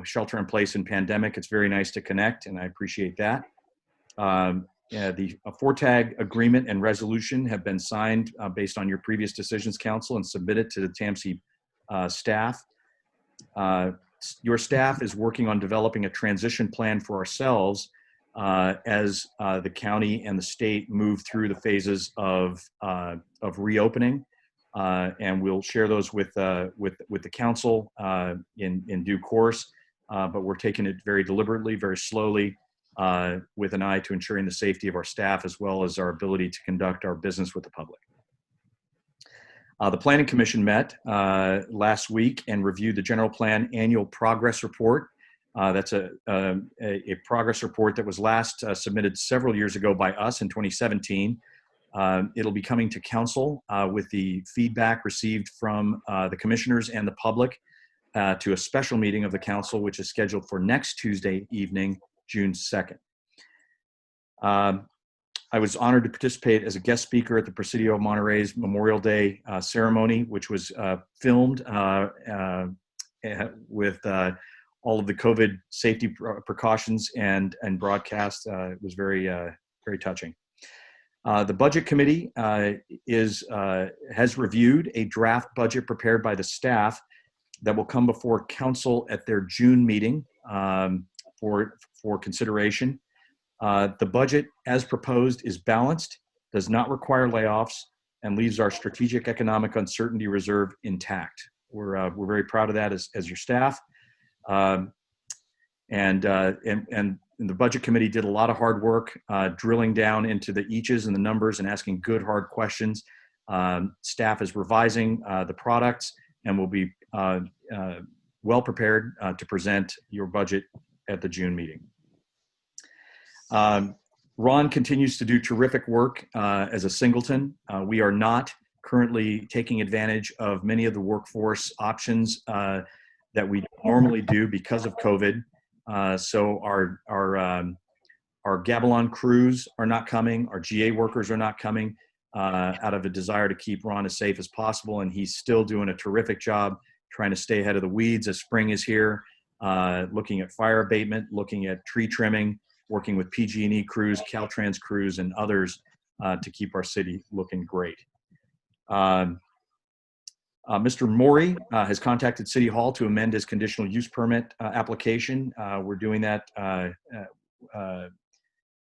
shelter-in-place and pandemic. It's very nice to connect, and I appreciate that. The FORTAG agreement and resolution have been signed based on your previous decisions, Council, and submitted to the TAMC staff. Your staff is working on developing a transition plan for ourselves as the county and the state move through the phases of reopening, and we'll share those with the council in due course. but we're taking it very deliberately, very slowly, with an eye to ensuring the safety of our staff as well as our ability to conduct our business with the public. The Planning Commission met last week and reviewed the General Plan Annual Progress Report. That's a progress report that was last submitted several years ago by us in 2017. It'll be coming to council with the feedback received from the commissioners and the public to a special meeting of the council, which is scheduled for next Tuesday evening, June 2nd. I was honored to participate as a guest speaker at the Presidio of Monterey's Memorial Day ceremony, which was filmed with all of the COVID safety precautions and broadcast. It was very, very touching. The Budget Committee has reviewed a draft budget prepared by the staff that will come before council at their June meeting for consideration. The budget as proposed is balanced, does not require layoffs, and leaves our strategic economic uncertainty reserve intact. We're very proud of that as your staff. And the Budget Committee did a lot of hard work drilling down into the eaches and the numbers and asking good, hard questions. Staff is revising the products and will be well prepared to present your budget at the June meeting. Ron continues to do terrific work as a singleton. We are not currently taking advantage of many of the workforce options that we normally do because of COVID. So our Gabalon crews are not coming. Our GA workers are not coming out of a desire to keep Ron as safe as possible. And he's still doing a terrific job trying to stay ahead of the weeds as spring is here, looking at fire abatement, looking at tree trimming, working with PG&E crews, Caltrans crews, and others to keep our city looking great. Mr. Maury has contacted City Hall to amend his conditional use permit application. We're doing that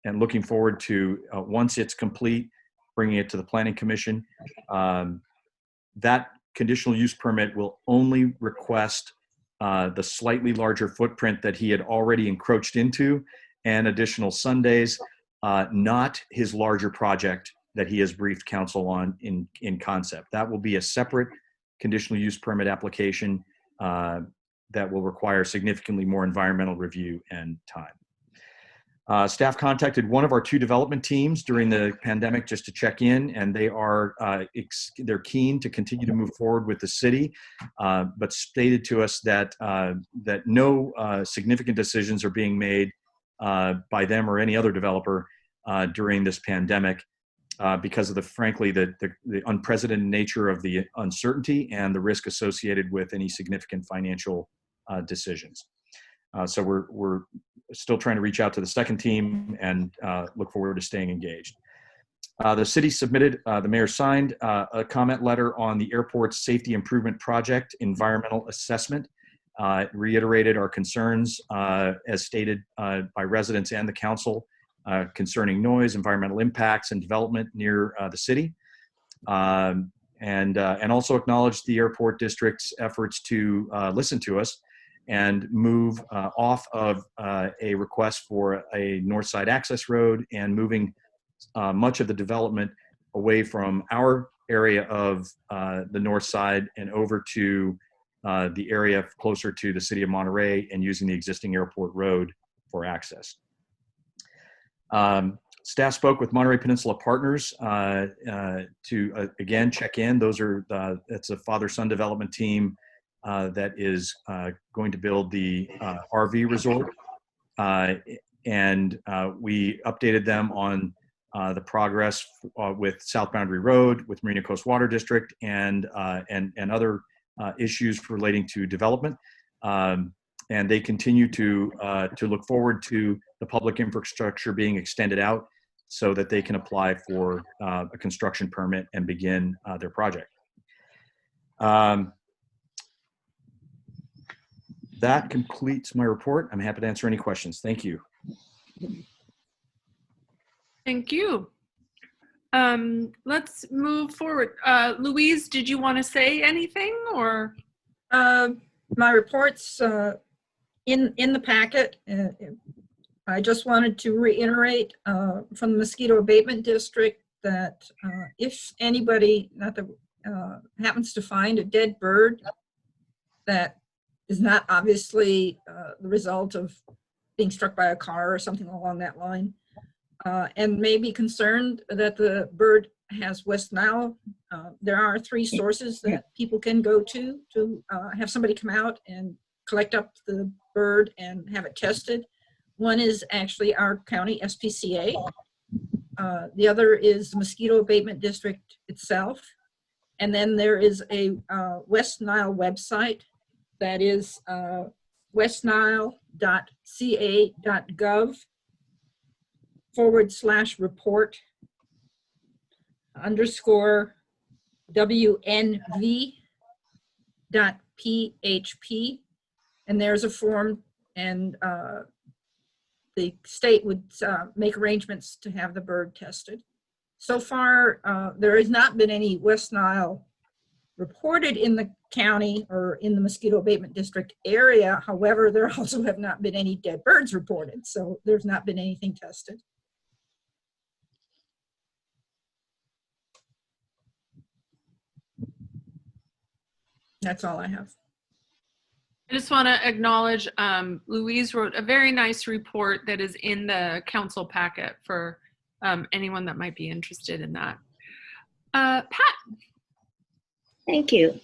and looking forward to, once it's complete, bringing it to the Planning Commission. That conditional use permit will only request the slightly larger footprint that he had already encroached into and additional Sundays, not his larger project that he has briefed council on in concept. That will be a separate conditional use permit application that will require significantly more environmental review and time. Staff contacted one of our two development teams during the pandemic just to check in, and they're keen to continue to move forward with the city, but stated to us that that no significant decisions are being made by them or any other developer during this pandemic because of frankly the unprecedented nature of the uncertainty and the risk associated with any significant financial decisions. So we're still trying to reach out to the second team and look forward to staying engaged. The city submitted, the mayor signed a comment letter on the airport's safety improvement project environmental assessment. It reiterated our concerns as stated by residents and the council concerning noise, environmental impacts, and development near the city. And also acknowledged the airport district's efforts to listen to us and move off of a request for a north side access road and moving much of the development away from our area of the north side and over to the area closer to the city of Monterey and using the existing airport road for access. Staff spoke with Monterey Peninsula Partners to again check in. It's a father-son development team that is going to build the RV resort, and we updated them on the progress with South Boundary Road, with Marina Coast Water District, and other issues relating to development. And they continue to look forward to the public infrastructure being extended out so that they can apply for a construction permit and begin their project. That completes my report. I'm happy to answer any questions. Thank you. Thank you. Let's move forward. Louise, did you want to say anything or? My report's in the packet, I just wanted to reiterate from the Mosquito Abatement District that if anybody happens to find a dead bird that is not obviously the result of being struck by a car or something along that line, and may be concerned that the bird has West Nile, there are 3 sources that people can go to have somebody come out and collect up the bird and have it tested. One is actually our county SPCA. The other is the Mosquito Abatement District itself. And then there is a West Nile website that is westnile.ca.gov/report/WNV.php. And there's a form, and the state would make arrangements to have the bird tested. So far, there has not been any West Nile reported in the county or in the Mosquito Abatement District area. However, there also have not been any dead birds reported, so there's not been anything tested. That's all I have. I just want to acknowledge Louise wrote a very nice report that is in the council packet for anyone that might be interested in that. Pat. Thank you.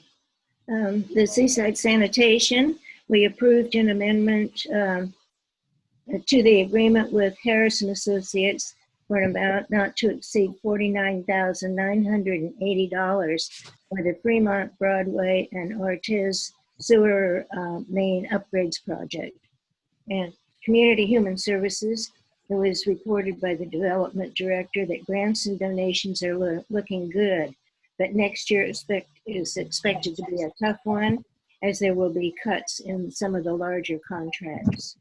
The Seaside Sanitation, we approved an amendment to the agreement with Harrison Associates for an amount not to exceed $49,980 for the Fremont, Broadway, and Ortiz Sewer Main Upgrades Project. And Community Human Services, it was reported by the Development Director that grants and donations are looking good, but next year is expected to be a tough one, as there will be cuts in some of the larger contracts.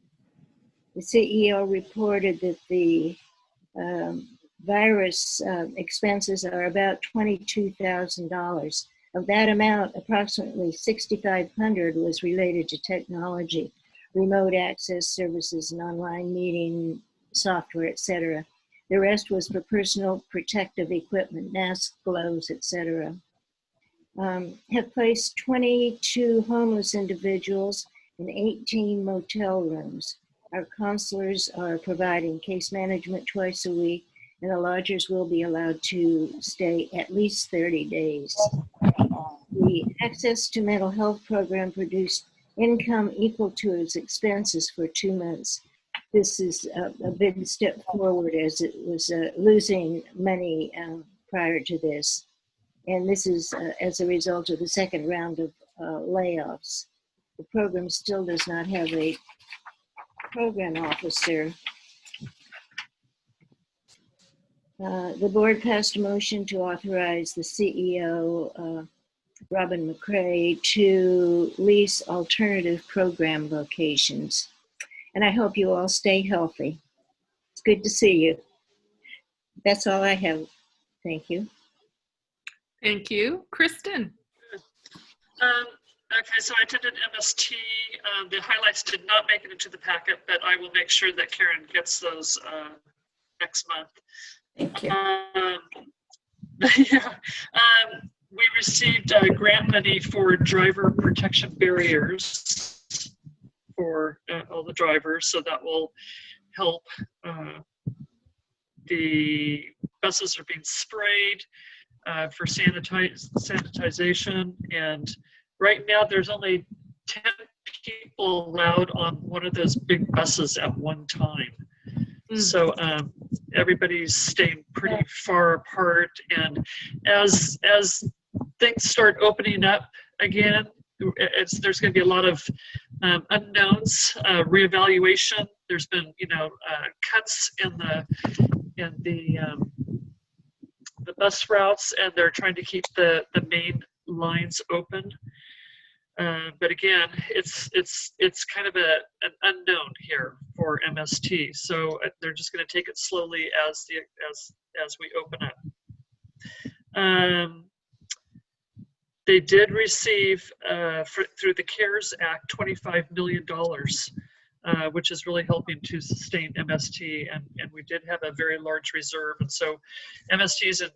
The CEO reported that the virus expenses are about $22,000. Of that amount, approximately $6,500 was related to technology, remote access services, and online meeting software, etc. The rest was for personal protective equipment, masks, gloves, etc. Have placed 22 homeless individuals in 18 motel rooms. Our counselors are providing case management twice a week, and the lodgers will be allowed to stay at least 30 days. The Access to Mental Health program produced income equal to its expenses for 2 months. This is a big step forward, as it was losing money prior to this. And this is as a result of the second round of layoffs. The program still does not have a program officer. The board passed a motion to authorize the CEO, Robin McCray, to lease alternative program locations. And I hope you all stay healthy. It's good to see you. That's all I have. Thank you. Thank you. Kristen. Okay, so I attended MST. The highlights did not make it into the packet, but I will make sure that Karen gets those next month. Thank you. We received grant money for driver protection barriers for all the drivers, so that will help. The buses are being sprayed for sanitization, and right now there's only 10 people allowed on one of those big buses at one time. So everybody's staying pretty far apart, and as things start opening up again, there's going to be a lot of unknowns, reevaluation. There's been, cuts in the bus routes, and they're trying to keep the main lines open. But again, it's kind of an unknown here for MST. So they're just going to take it slowly as we open up. They did receive through the CARES Act $25 million which is really helping to sustain MST. And we did have a very large reserve. And so MST is in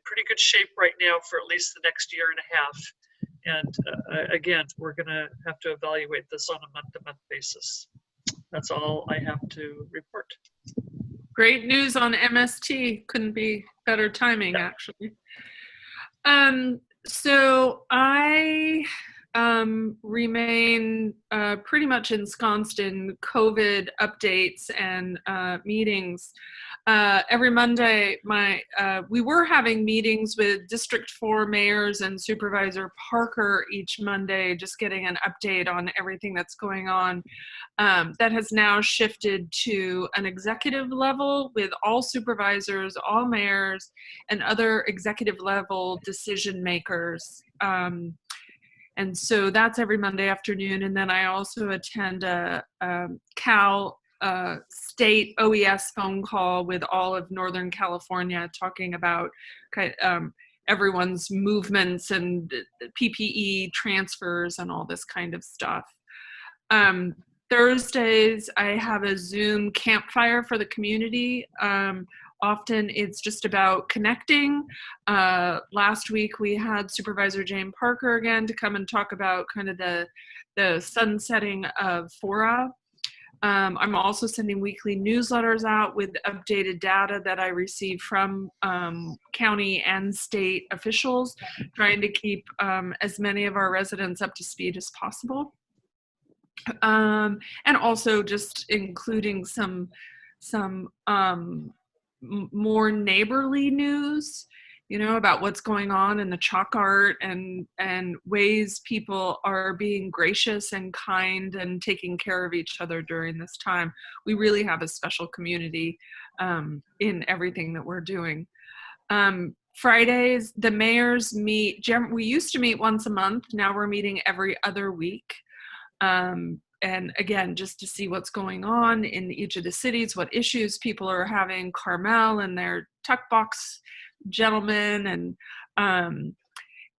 pretty good shape right now for at least the next year and a half. And again, we're going to have to evaluate this on a month-to-month basis. That's all I have to report. Great news on MST. Couldn't be better timing, actually. So I remain pretty much ensconced in COVID updates and meetings. Every Monday, we were having meetings with District 4 mayors and Supervisor Parker each Monday, just getting an update on everything that's going on. That has now shifted to an executive level with all supervisors, all mayors, and other executive level decision makers. And so that's every Monday afternoon. And then I also attend a Cal State OES phone call with all of Northern California, talking about everyone's movements and PPE transfers and all this kind of stuff. Thursdays, I have a Zoom campfire for the community. Often it's just about connecting. Last week we had Supervisor Jane Parker again to come and talk about kind of the sunsetting of FORA. I'm also sending weekly newsletters out with updated data that I receive from county and state officials, trying to keep as many of our residents up to speed as possible. And also just including some more neighborly news, you know, about what's going on in the chalk art and ways people are being gracious and kind and taking care of each other during this time. We really have a special community in everything that we're doing. Fridays, the mayors meet, we used to meet once a month, now we're meeting every other week. And again, just to see what's going on in each of the cities, what issues people are having, Carmel and their tuck box gentlemen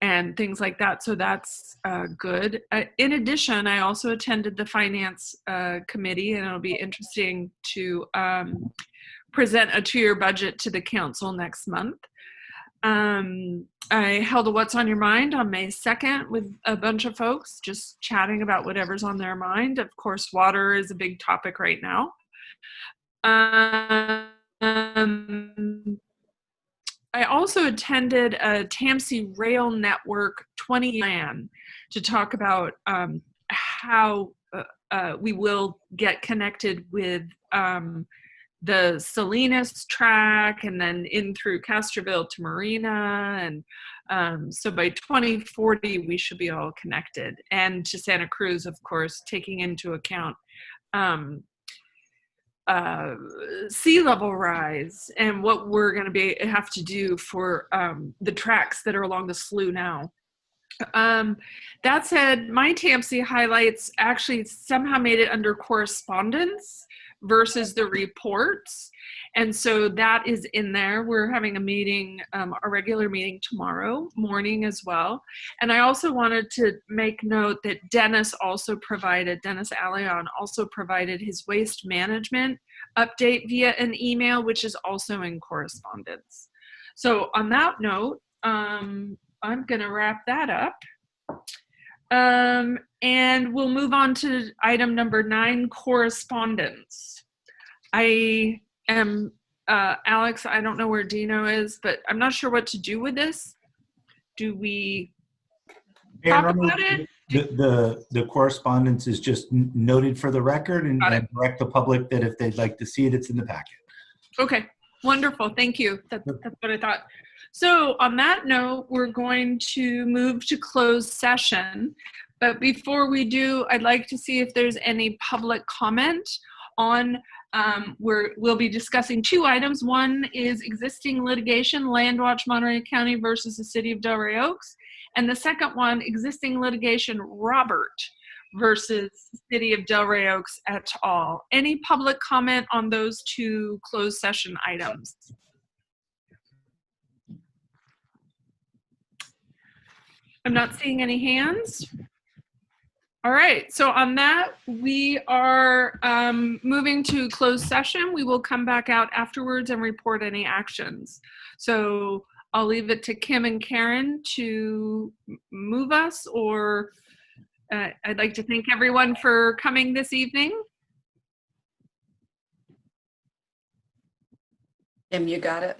and things like that. So that's good. In addition, I also attended the finance committee, and it'll be interesting to present a 2-year budget to the council next month. I held a What's on Your Mind on May 2nd with a bunch of folks, just chatting about whatever's on their mind. Of course, water is a big topic right now. I also attended a TAMC Rail Network 20 plan to talk about how we will get connected with the Salinas track and then in through Castroville to Marina. And so by 2040, we should be all connected. And to Santa Cruz, of course, taking into account sea level rise and what we're going to have to do for the tracks that are along the slough now. That said, my TAMC highlights actually somehow made it under correspondence versus the reports. And so that is in there. We're having a meeting, a regular meeting tomorrow morning as well. And I also wanted to make note that Dennis Allion also provided his waste management update via an email, which is also in correspondence. So on that note, I'm gonna wrap that up. And we'll move on to item number 9, correspondence. I am, Alex, I don't know where Dino is, but I'm not sure what to do with this. Do we talk about it? The correspondence is just noted for the record and direct the public that if they'd like to see it, it's in the packet. Okay, wonderful, thank you. That's what I thought. So on that note, we're going to move to closed session. But before we do, I'd like to see if there's any public comment on, we'll be discussing 2 items. One is existing litigation, Landwatch Monterey County versus the City of Delray Oaks. And the second one, existing litigation, Robert versus City of Delray Oaks et al. Any public comment on those 2 closed session items? I'm not seeing any hands. All right, so on that, we are moving to closed session. We will come back out afterwards and report any actions. So I'll leave it to Kim and Karen to move us, or I'd like to thank everyone for coming this evening. Kim, you got it?